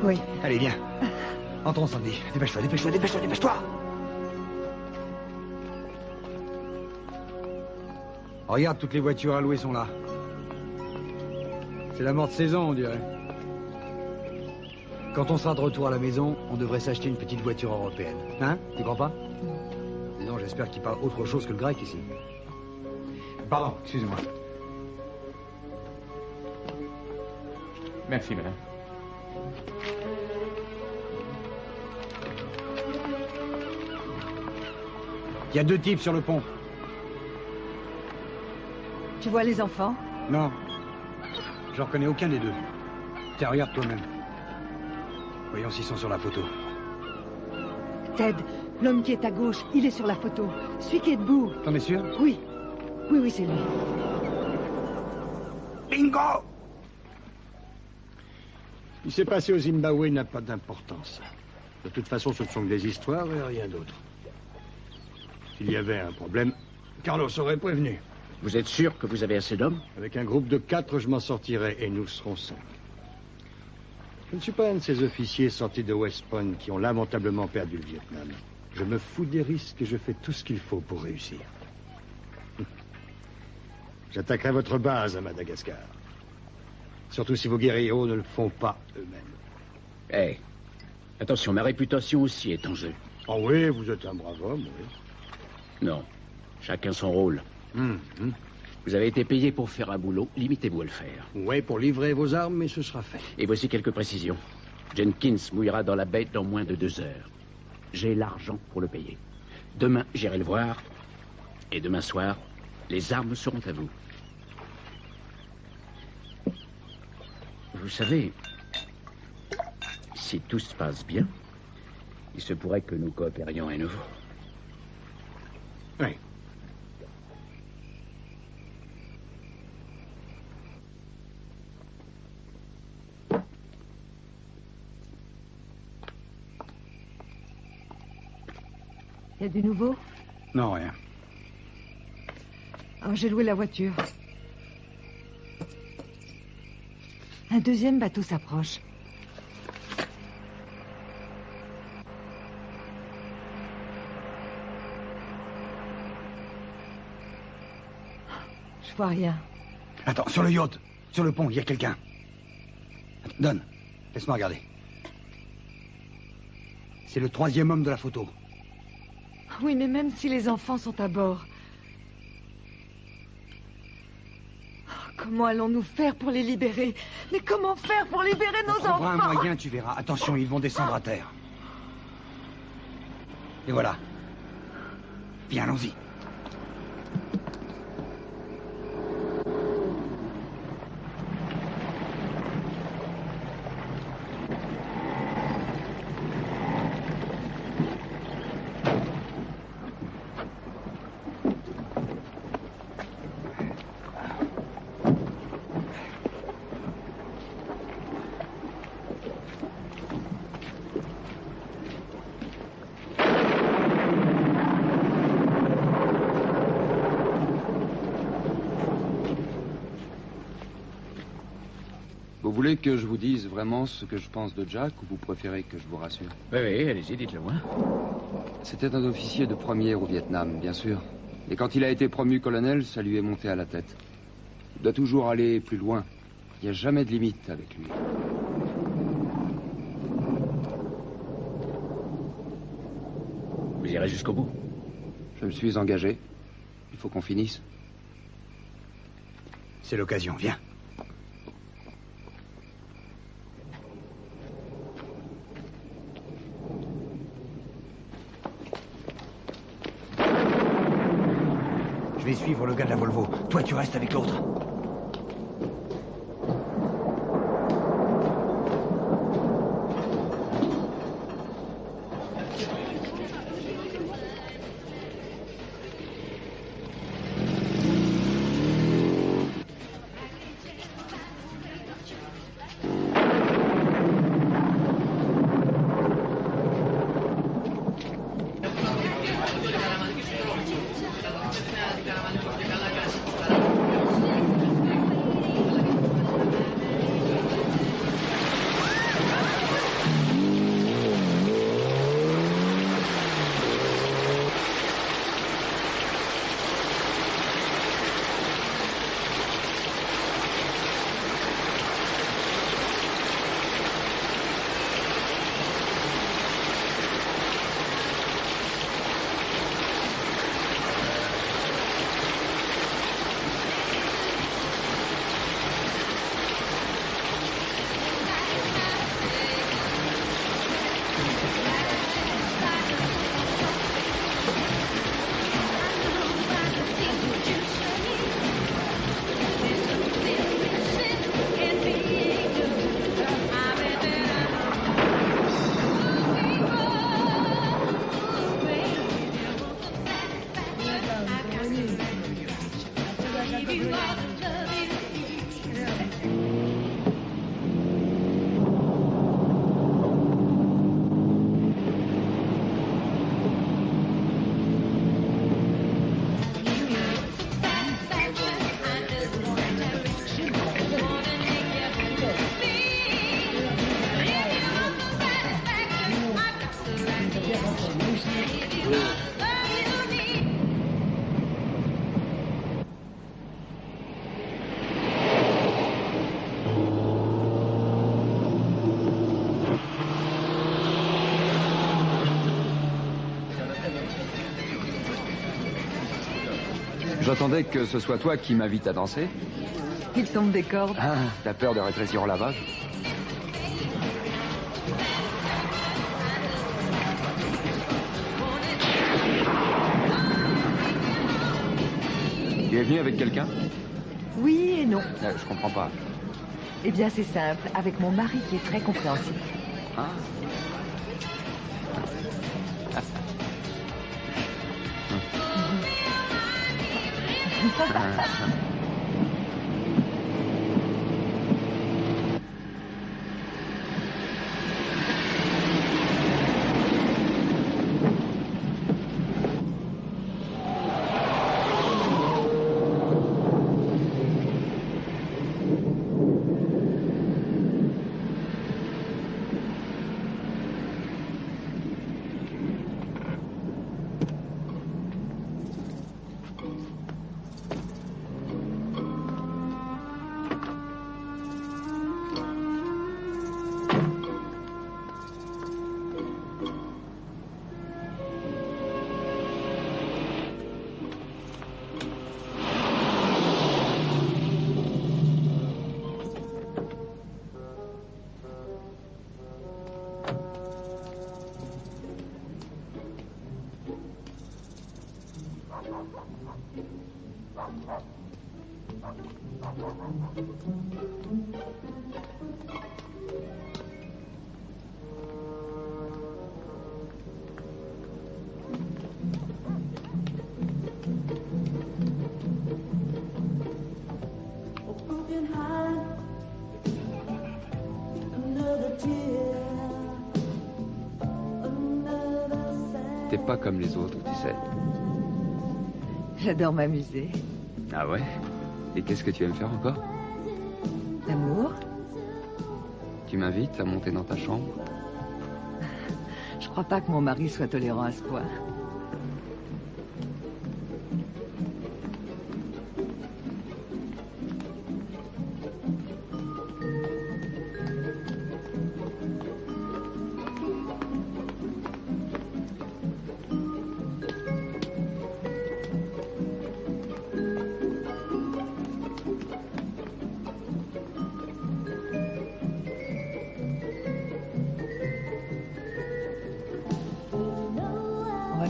Oui. Allez, viens. Entrons, Sandy. Dépêche-toi, dépêche-toi, dépêche-toi, dépêche-toi. Regarde, toutes les voitures à louer sont là. C'est la mort de saison, on dirait. Quand on sera de retour à la maison, on devrait s'acheter une petite voiture européenne. Hein? Tu crois pas? Dis donc, j'espère qu'il parle autre chose que le grec ici. Pardon, excusez-moi. Merci, madame. Il y a 2 types sur le pont. Tu vois les enfants? Non. Je reconnais aucun des 2. Tiens, regarde toi-même. Voyons s'ils sont sur la photo. Ted, l'homme qui est à gauche, il est sur la photo. Celui qui est debout. T'en es sûr? Oui. Oui, oui, c'est lui. Bingo! Ce qui s'est passé au Zimbabwe n'a pas d'importance. De toute façon, ce ne sont que des histoires et rien d'autre. S'il y avait un problème, Carlos aurait prévenu. Vous êtes sûr que vous avez assez d'hommes? Avec un groupe de 4, je m'en sortirai et nous serons 5. Je ne suis pas un de ces officiers sortis de West Point qui ont lamentablement perdu le Vietnam. Je me fous des risques et je fais tout ce qu'il faut pour réussir. J'attaquerai votre base à Madagascar. Surtout si vos guerrieros ne le font pas eux-mêmes. Eh, attention, ma réputation aussi est en jeu. Oh oui, vous êtes un brave homme, oui. Non, chacun son rôle. Vous avez été payé pour faire un boulot, limitez-vous à le faire. Oui, pour livrer vos armes, mais ce sera fait. Et voici quelques précisions. Jenkins mouillera dans la baie dans moins de 2 heures. J'ai l'argent pour le payer. Demain, j'irai le voir. Et demain soir, les armes seront à vous. Vous savez, si tout se passe bien, il se pourrait que nous coopérions à nouveau. Oui. Il y a du nouveau? Non, rien. Alors, j'ai loué la voiture. Un 2e bateau s'approche. Je vois rien. Attends, sur le yacht, sur le pont, il y a quelqu'un. Donne, laisse-moi regarder. C'est le 3e homme de la photo. Oui, mais même si les enfants sont à bord... Comment allons-nous faire pour les libérer? Mais comment faire pour libérer nos enfants? On trouvera un moyen, tu verras. Attention, ils vont descendre à terre. Et voilà. Viens, allons-y. Vous voulez que je vous dise vraiment ce que je pense de Jack ou vous préférez que je vous rassure? Oui, oui, allez-y, dites-le moi. C'était un officier de première au Vietnam, bien sûr. Et quand il a été promu colonel, ça lui est monté à la tête. Il doit toujours aller plus loin. Il n'y a jamais de limite avec lui. Vous irez jusqu'au bout? Je me suis engagé. Il faut qu'on finisse. C'est l'occasion, viens. Je vais suivre le gars de la Volvo. Toi, tu restes avec l'autre. J'attendais que ce soit toi qui m'invite à danser. Il tombe des cordes. Ah, t'as peur de rétrécir au lavage? Tu es venu avec quelqu'un? Oui et non. Je comprends pas. Eh bien, c'est simple. Avec mon mari qui est très compréhensif. Ah. T'es pas comme les autres, tu sais. J'adore m'amuser. Ah ouais? Et qu'est-ce que tu aimes faire encore? L'amour? Tu m'invites à monter dans ta chambre? Je crois pas que mon mari soit tolérant à ce point.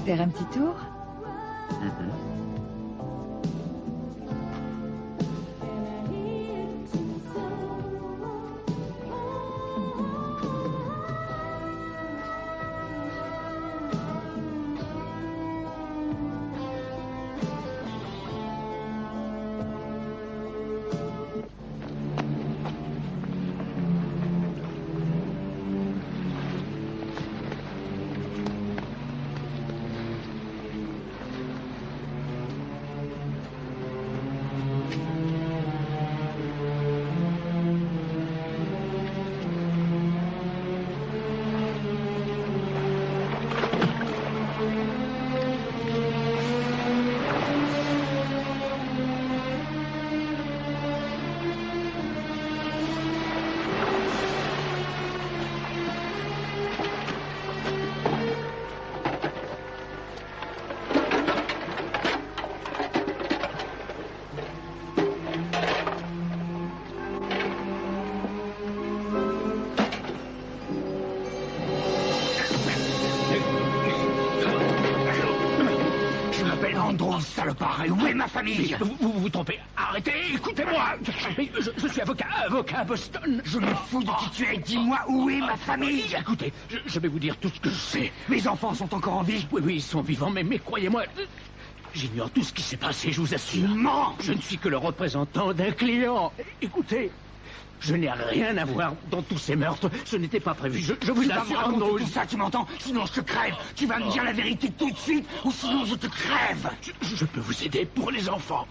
faire un petit tour? Salopard, et où est ma famille? Vous vous trompez. Arrêtez, écoutez-moi. Je suis avocat à Boston. Je me fous de qui tu es. Dis-moi où est ma famille. Écoutez, je vais vous dire tout ce que je sais. Mes enfants sont encore en vie? Oui, ils sont vivants, mais croyez-moi, j'ignore tout ce qui s'est passé, je vous assure. Tu mens. Je ne suis que le représentant d'un client. Écoutez, je n'ai rien à voir dans tous ces meurtres. Ce n'était pas prévu. Je vous assure, Andrews. Tout ça, tu m'entends? Sinon, je te crève. Tu vas me dire la vérité tout de suite, ou sinon je te crève. Je peux vous aider pour les enfants.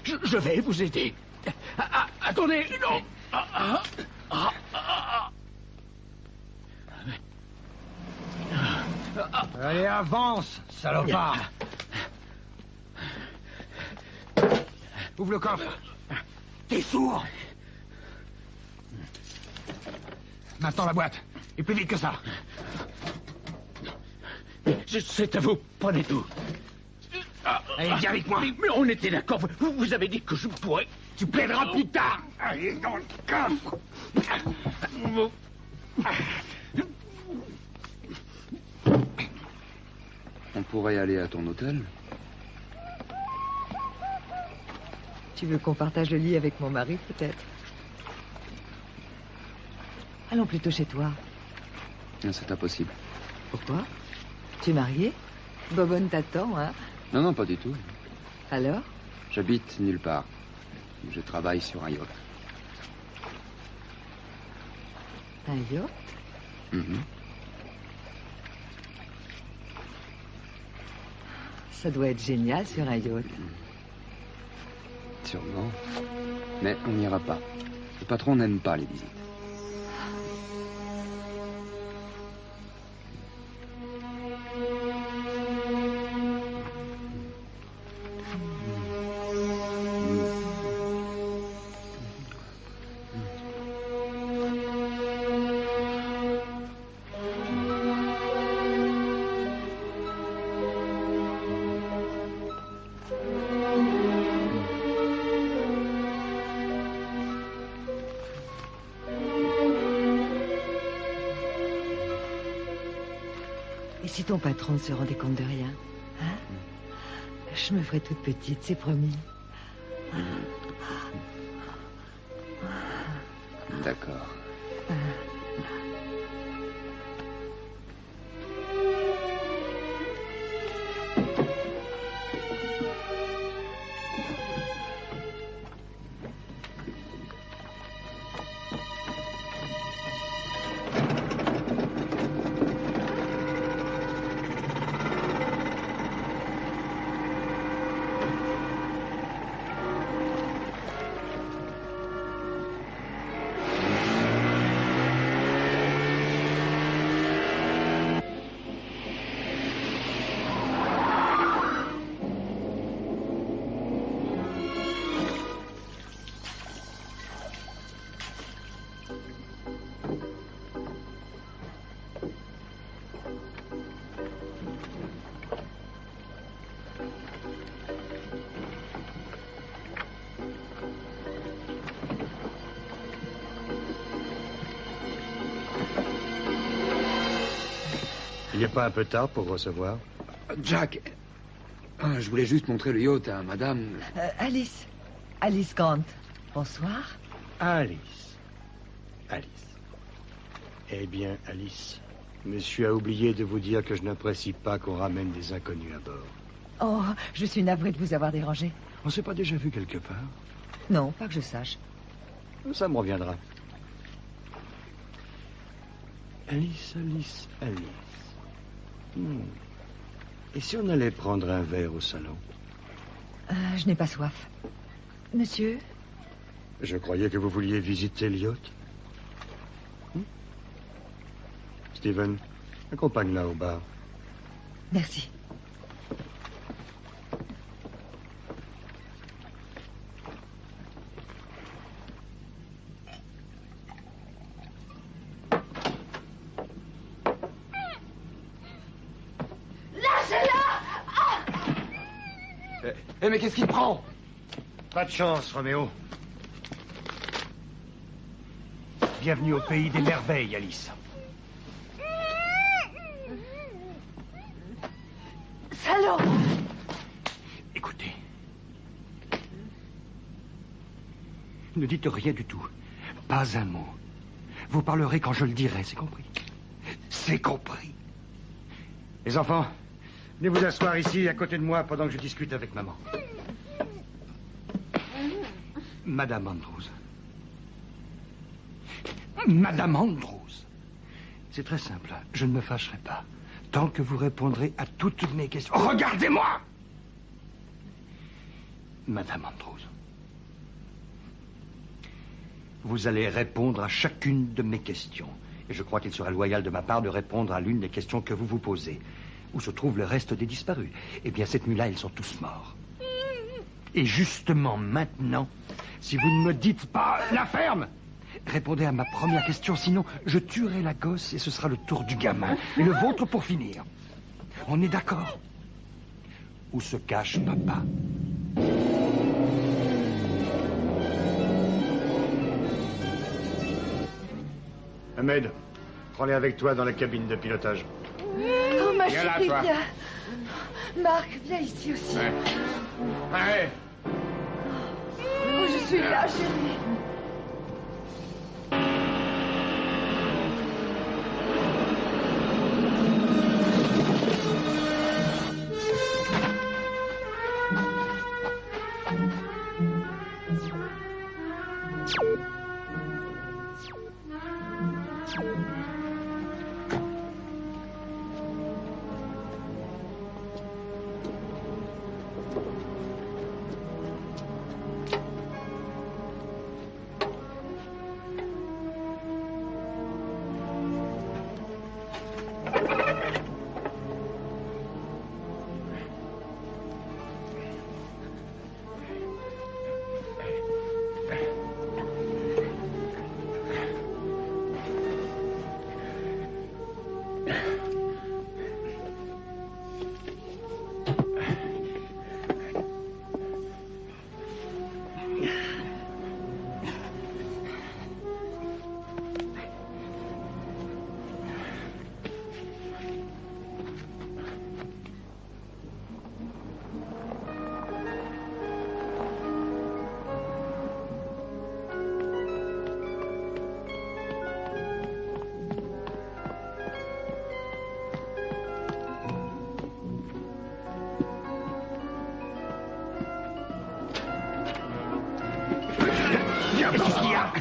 Je vais vous aider. Attendez, non. Allez, avance, salopard. Ouvre le coffre. T'es sourd? Maintenant la boîte. Et plus vite que ça. C'est à vous. Prenez tout. Allez, viens avec moi. Mais on était d'accord. Vous avez dit que je pourrais. Tu plaideras plus tard. Allez, dans le coffre. On pourrait aller à ton hôtel? Tu veux qu'on partage le lit avec mon mari, peut-être? Allons plutôt chez toi. C'est impossible. Pourquoi? Tu es marié? Bobonne t'attend, hein? Non, pas du tout. Alors? J'habite nulle part. Je travaille sur un yacht. Un yacht? Ça doit être génial sur un yacht. Sûrement. Mais on n'ira pas. Le patron n'aime pas les visites. Et si ton patron ne se rendait compte de rien, hein? Je me ferai toute petite, c'est promis. D'accord. Il n'est pas un peu tard pour recevoir? Jack, je voulais juste montrer le yacht à madame. Alice. Alice Grant. Bonsoir. Alice. Alice. Eh bien, Alice, monsieur a oublié de vous dire que je n'apprécie pas qu'on ramène des inconnus à bord. Oh, je suis navrée de vous avoir dérangé. On s'est pas déjà vu quelque part? Non, pas que je sache. Ça me reviendra. Alice, Alice, Alice. Et si on allait prendre un verre au salon? Je n'ai pas soif. Monsieur? Je croyais que vous vouliez visiter le yacht. Steven, accompagne-la au bar. Merci. Eh, mais qu'est-ce qu'il prend? Pas de chance, Roméo. Bienvenue au pays des merveilles, Alice. Salaud! Écoutez. Ne dites rien du tout. Pas un mot. Vous parlerez quand je le dirai, c'est compris? C'est compris. Les enfants, venez vous asseoir ici, à côté de moi, pendant que je discute avec maman. Madame Andrews. Madame Andrews. C'est très simple. Je ne me fâcherai pas. Tant que vous répondrez à toutes mes questions. Regardez-moi! Madame Andrews. Vous allez répondre à chacune de mes questions. Et je crois qu'il sera loyal de ma part de répondre à l'une des questions que vous vous posez. Où se trouve le reste des disparus? Eh bien, cette nuit-là, ils sont tous morts. Et justement, maintenant, si vous ne me dites pas la ferme, répondez à ma première question, sinon je tuerai la gosse et ce sera le tour du gamin. Et le vôtre pour finir. On est d'accord? Où se cache papa? Ahmed, prends-les avec toi dans la cabine de pilotage. Oh, ma Viens là, chérie, toi. viens. Marc, viens ici aussi. Ouais. Ouais. Oh, je suis là, chérie. Qu'est-ce qu'il y a?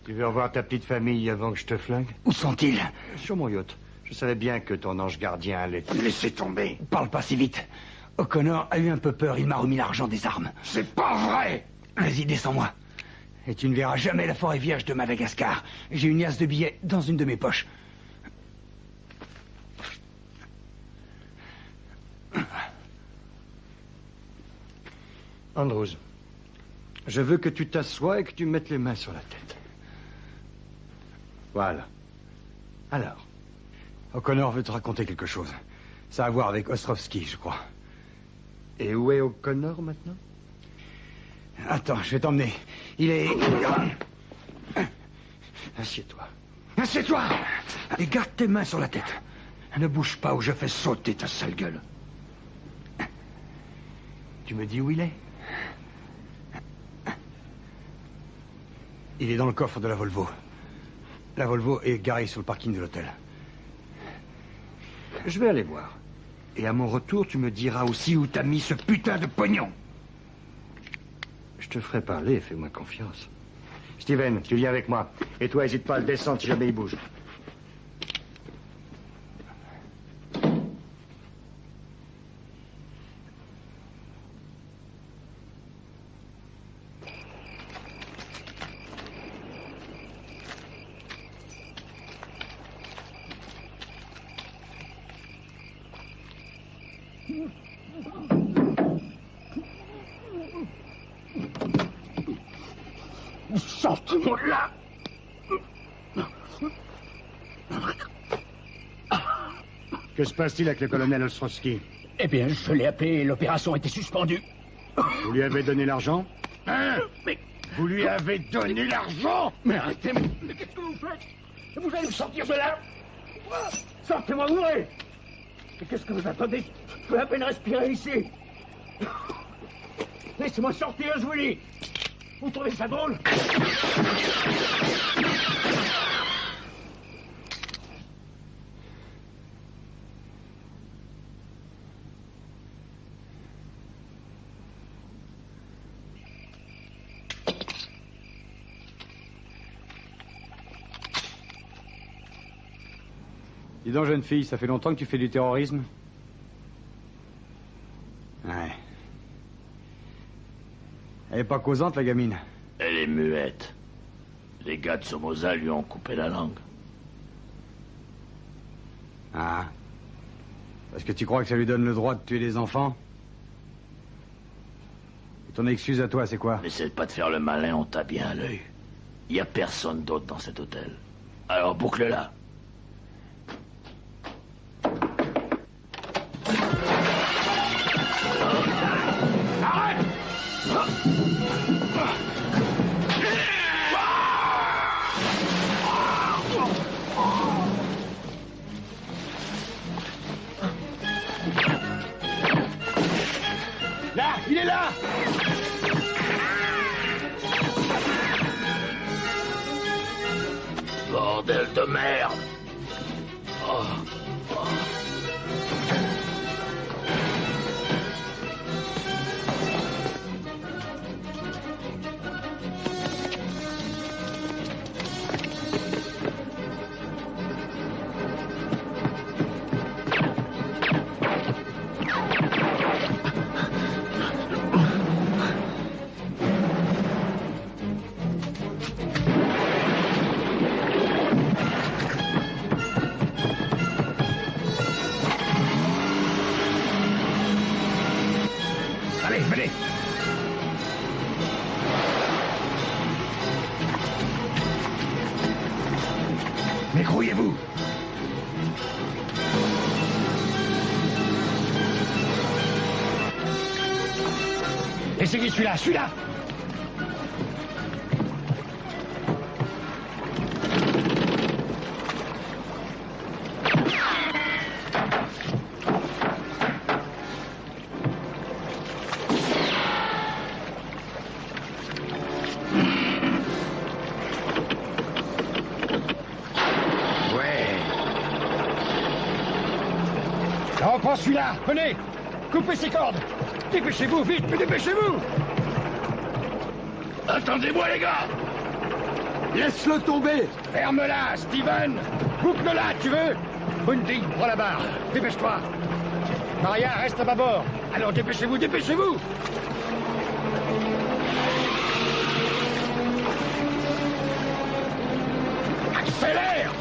Tu veux revoir ta petite famille avant que je te flingue? Où sont-ils? Sur mon yacht. Je savais bien que ton ange gardien allait te laisser tomber. Parle pas si vite. O'Connor a eu un peu peur, il m'a remis l'argent des armes. C'est pas vrai! Vas-y, descends-moi. Et tu ne verras jamais la forêt vierge de Madagascar. J'ai une liasse de billets dans une de mes poches. Andrews, je veux que tu t'assoies et que tu mettes les mains sur la tête. Voilà. Alors, O'Connor veut te raconter quelque chose. Ça a à voir avec Ostrovsky, je crois. Et où est O'Connor maintenant? Attends, je vais t'emmener. Il est... Assieds-toi. Assieds-toi! Et garde tes mains sur la tête. Ne bouge pas ou je fais sauter ta sale gueule. Tu me dis où il est? Il est dans le coffre de la Volvo. La Volvo est garée sur le parking de l'hôtel. Je vais aller voir. Et à mon retour, tu me diras aussi où t'as mis ce putain de pognon. Je te ferai parler, fais-moi confiance. Steven, tu viens avec moi. Et toi, hésite pas à le descendre si jamais il bouge. Sortez-moi de là! Que se passe-t-il avec le colonel Ostrowski? Eh bien, je l'ai appelé et l'opération était suspendue. Vous lui avez donné l'argent? Hein? Mais... Vous lui avez donné l'argent? Mais arrêtez-moi! Mais qu'est-ce que vous faites? Vous allez me sortir de là? Sortez-moi, ouvrez! Mais qu'est-ce que vous attendez? Je peux à peine respirer ici. Laissez-moi sortir, je vous dis. Vous trouvez ça drôle? Dis donc, jeune fille, ça fait longtemps que tu fais du terrorisme? Ouais. Elle est pas causante, la gamine. Elle est muette. Les gars de Somoza lui ont coupé la langue. Ah. Parce que tu crois que ça lui donne le droit de tuer des enfants? Et ton excuse à toi, c'est quoi? N'essaie pas de faire le malin, on t'a bien à l'œil. Il y a personne d'autre dans cet hôtel. Alors boucle-la. Là, il est là! Bordel de merde! Oh. Oh. Allez, venez! Mais grouillez-vous! Essayez celui-là, celui-là! On prend celui-là, venez! Coupez ces cordes! Dépêchez-vous, vite, mais dépêchez-vous! Attendez-moi, les gars! Laisse-le tomber! Ferme-la, Steven! Coupe-le-la, tu veux? Bundy, prends la barre. Dépêche-toi! Maria, reste à bâbord. Alors dépêchez-vous, dépêchez-vous! Accélère!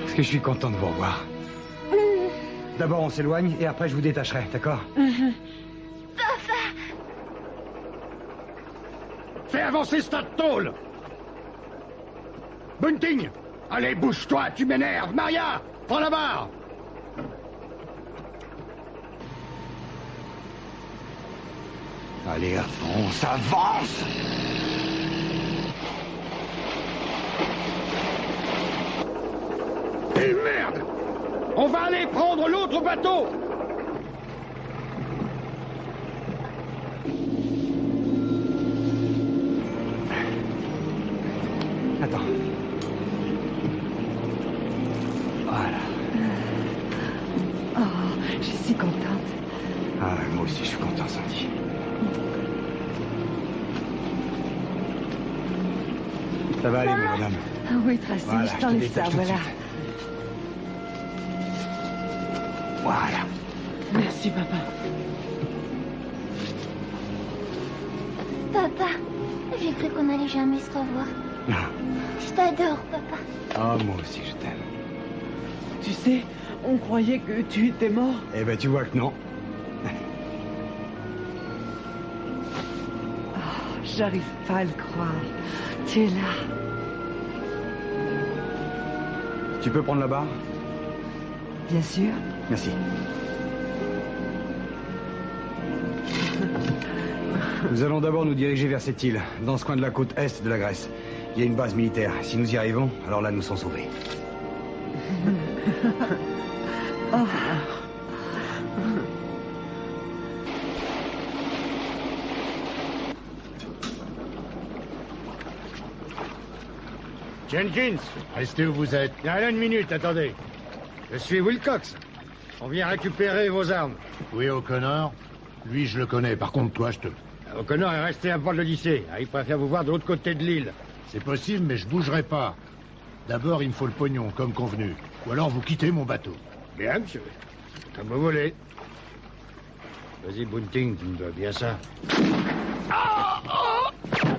Est-ce que je suis content de vous revoir. D'abord, on s'éloigne et après, je vous détacherai, d'accord? Papa! Fais avancer ce tas de tôle! Bunting! Allez, bouge-toi, tu m'énerves! Maria! Prends la barre! Allez, avance, avance! Et merde! On va aller prendre l'autre bateau! Attends. Voilà. Oh, je suis contente. Ah, moi aussi, je suis content, Sandy. Ça va aller, madame. Ah oui, Tracy, Voilà, je t'enlève ça, tout de voilà. suite. Voilà. Merci, papa. Papa, j'ai cru qu'on allait jamais se revoir. Je t'adore, papa. Ah, moi aussi, je t'aime. Tu sais, on croyait que tu étais mort. Eh ben, tu vois que non. Oh, j'arrive pas à le croire. Tu es là. Tu peux prendre la barre? Bien sûr. Merci. Nous allons d'abord nous diriger vers cette île, dans ce coin de la côte est de la Grèce. Il y a une base militaire. Si nous y arrivons, alors là, nous sommes sauvés. Oh. Jenkins, restez où vous êtes. Une minute, attendez. Je suis Wilcox. On vient récupérer vos armes. Oui, O'Connor. Lui, je le connais. Par contre, toi, je te... O'Connor est resté à bord de l'Odyssée. Il préfère vous voir de l'autre côté de l'île. C'est possible, mais je bougerai pas. D'abord, il me faut le pognon, comme convenu. Ou alors, vous quittez mon bateau. Bien, monsieur. Comme vous voulez. Vas-y, Bunting, tu me dois bien ça. Oh, Bunting.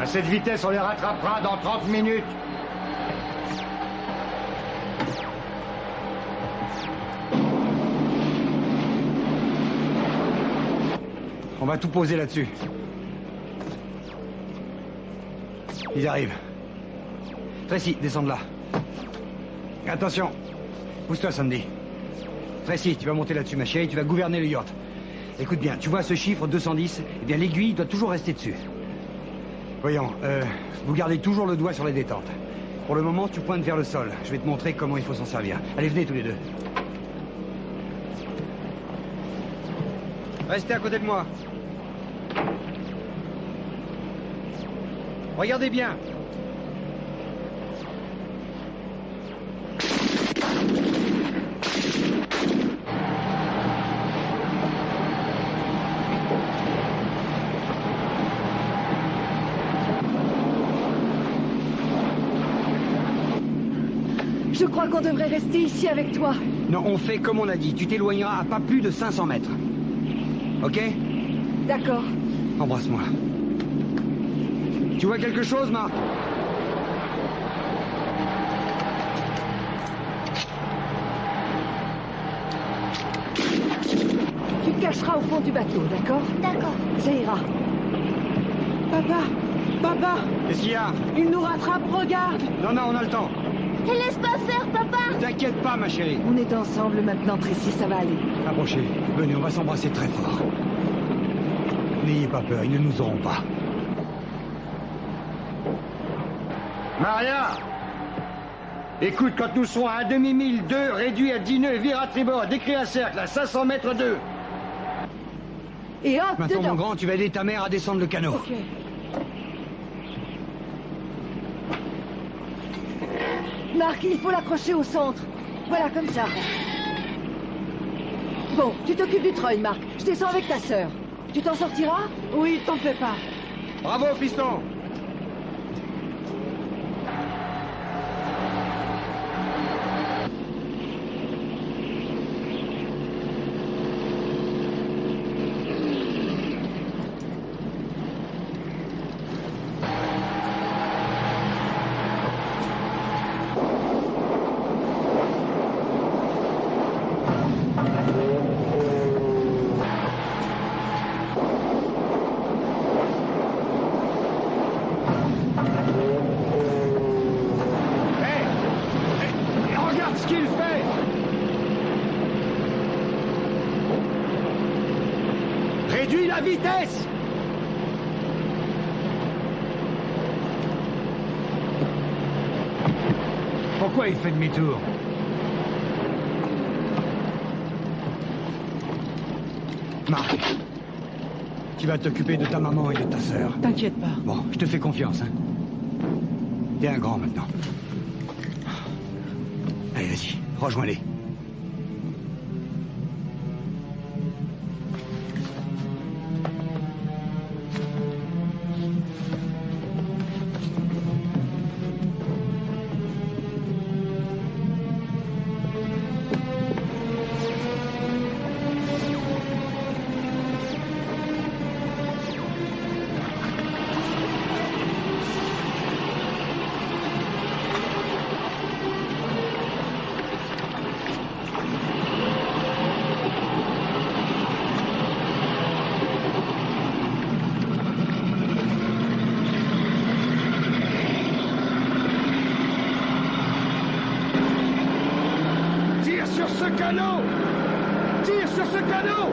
À cette vitesse, on les rattrapera dans 30 minutes. On va tout poser là-dessus. Ils arrivent. Tracy, descends de là. Attention. Pousse-toi, Sandy. Tracy, tu vas monter là-dessus, ma chérie, tu vas gouverner le yacht. Écoute bien, tu vois ce chiffre 210? Eh bien, l'aiguille doit toujours rester dessus. Voyons, vous gardez toujours le doigt sur les détentes. Pour le moment, tu pointes vers le sol. Je vais te montrer comment il faut s'en servir. Allez, venez tous les deux. Restez à côté de moi. Regardez bien. Je crois qu'on devrait rester ici avec toi. Non, on fait comme on a dit. Tu t'éloigneras à pas plus de 500 mètres. Ok? D'accord. Embrasse-moi. Tu vois quelque chose, Marc? Tu te cacheras au fond du bateau, d'accord? D'accord. Ça ira. Papa! Papa! Qu'est-ce qu'il y a? Il nous rattrape, regarde! Non, non, on a le temps. Et laisse pas faire, papa! T'inquiète pas, ma chérie. On est ensemble maintenant, Tracy, ça va aller. Approchez. Venez, on va s'embrasser très fort. N'ayez pas peur, ils ne nous auront pas. Maria! Écoute, quand nous serons à un demi-mille 2, réduit à 10 nœuds, vire à tribord, décris un cercle à 500 mètres 2. Et hop, Maintenant, dedans. mon grand, tu vas aider ta mère à descendre le canot. Ok. Marc, il faut l'accrocher au centre. Voilà, comme ça. Bon, tu t'occupes du treuil, Marc. Je descends avec ta sœur. Tu t'en sortiras? Oui, t'en fais pas. Bravo, fiston! Réduis la vitesse! Pourquoi il fait demi-tour? Marc, tu vas t'occuper de ta maman et de ta sœur. T'inquiète pas. Bon, je te fais confiance, hein. T'es un grand maintenant. Allez, vas-y, rejoins-les. Tire sur ce canot! Tire sur ce canot!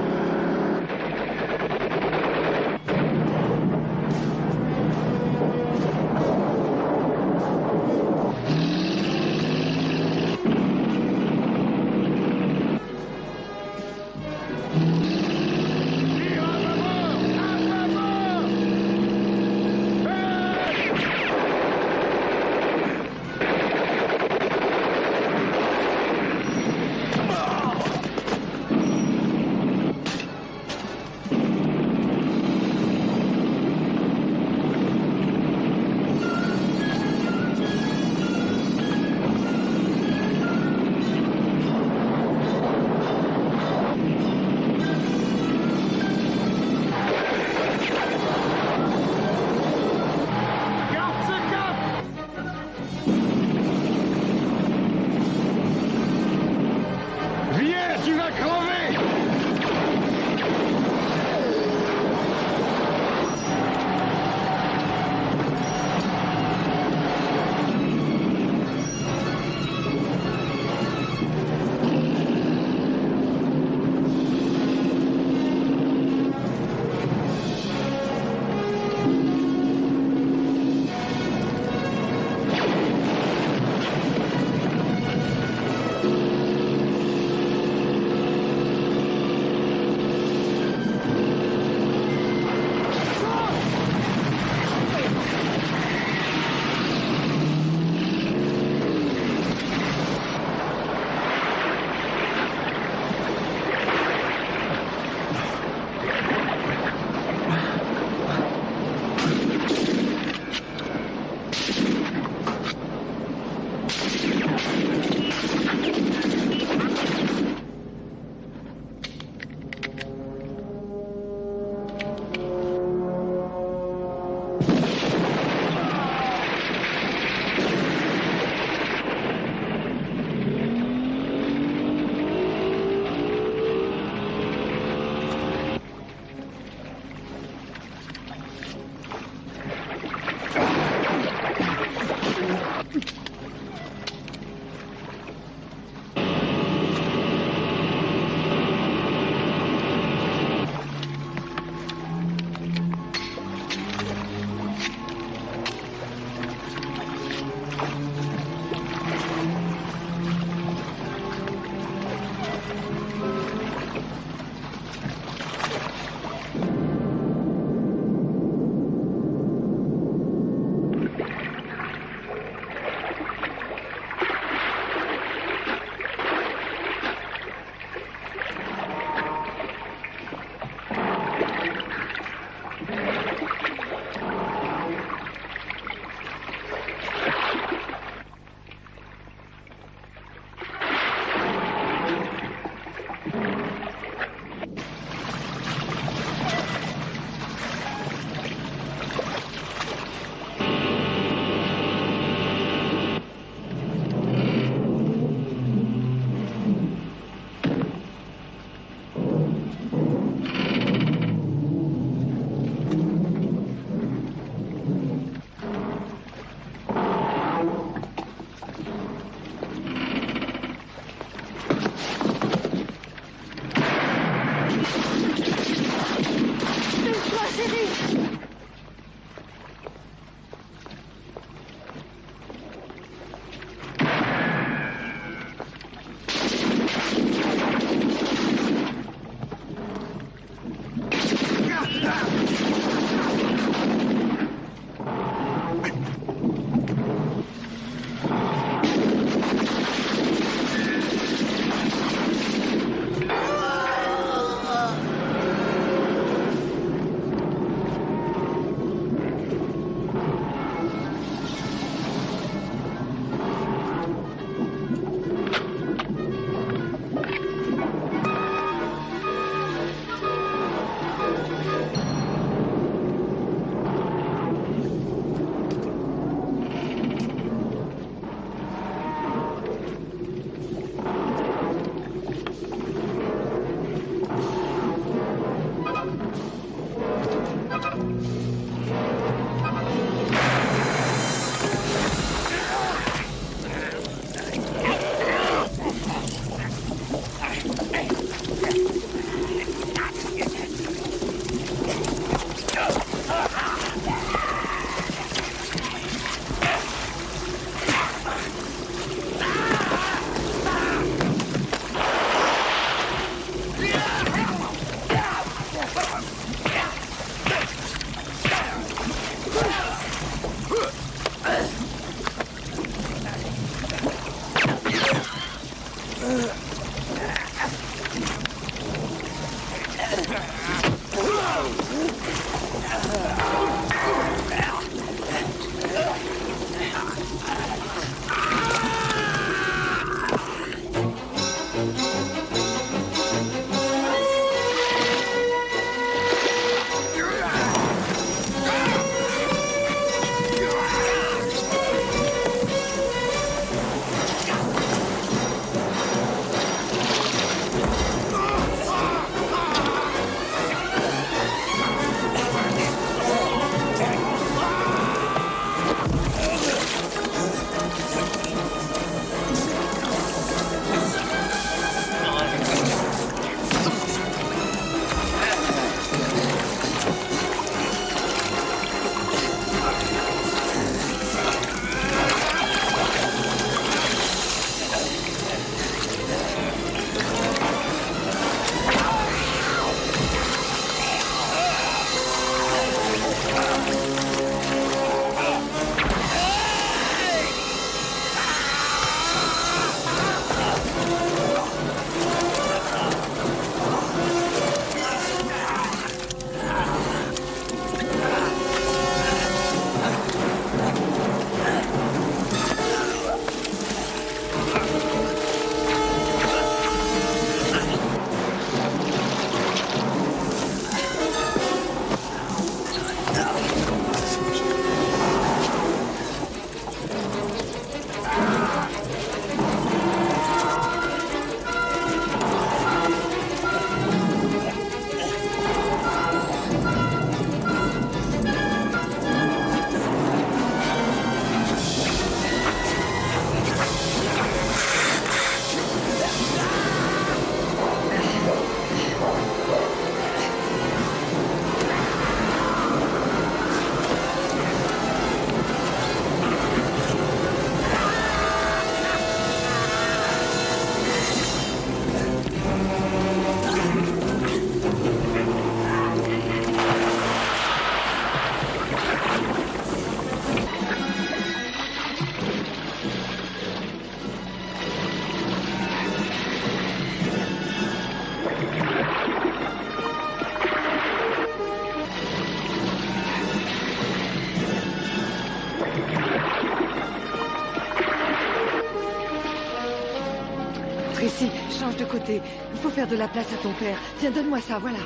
Tracy, change de côté. Il faut faire de la place à ton père. Tiens, donne-moi ça, voilà.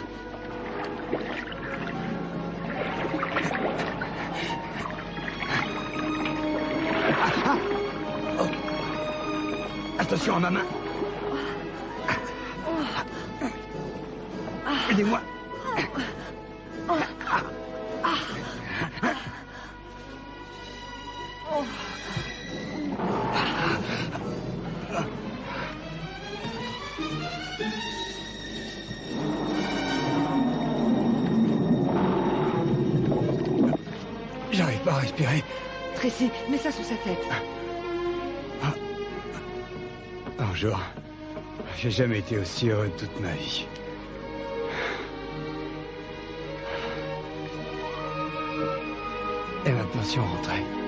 Attention à ma main. Aidez-moi. J'arrive pas à respirer. Tracy, mets ça sous sa tête. Bonjour. J'ai jamais été aussi heureux de toute ma vie. Et maintenant, si on rentrait.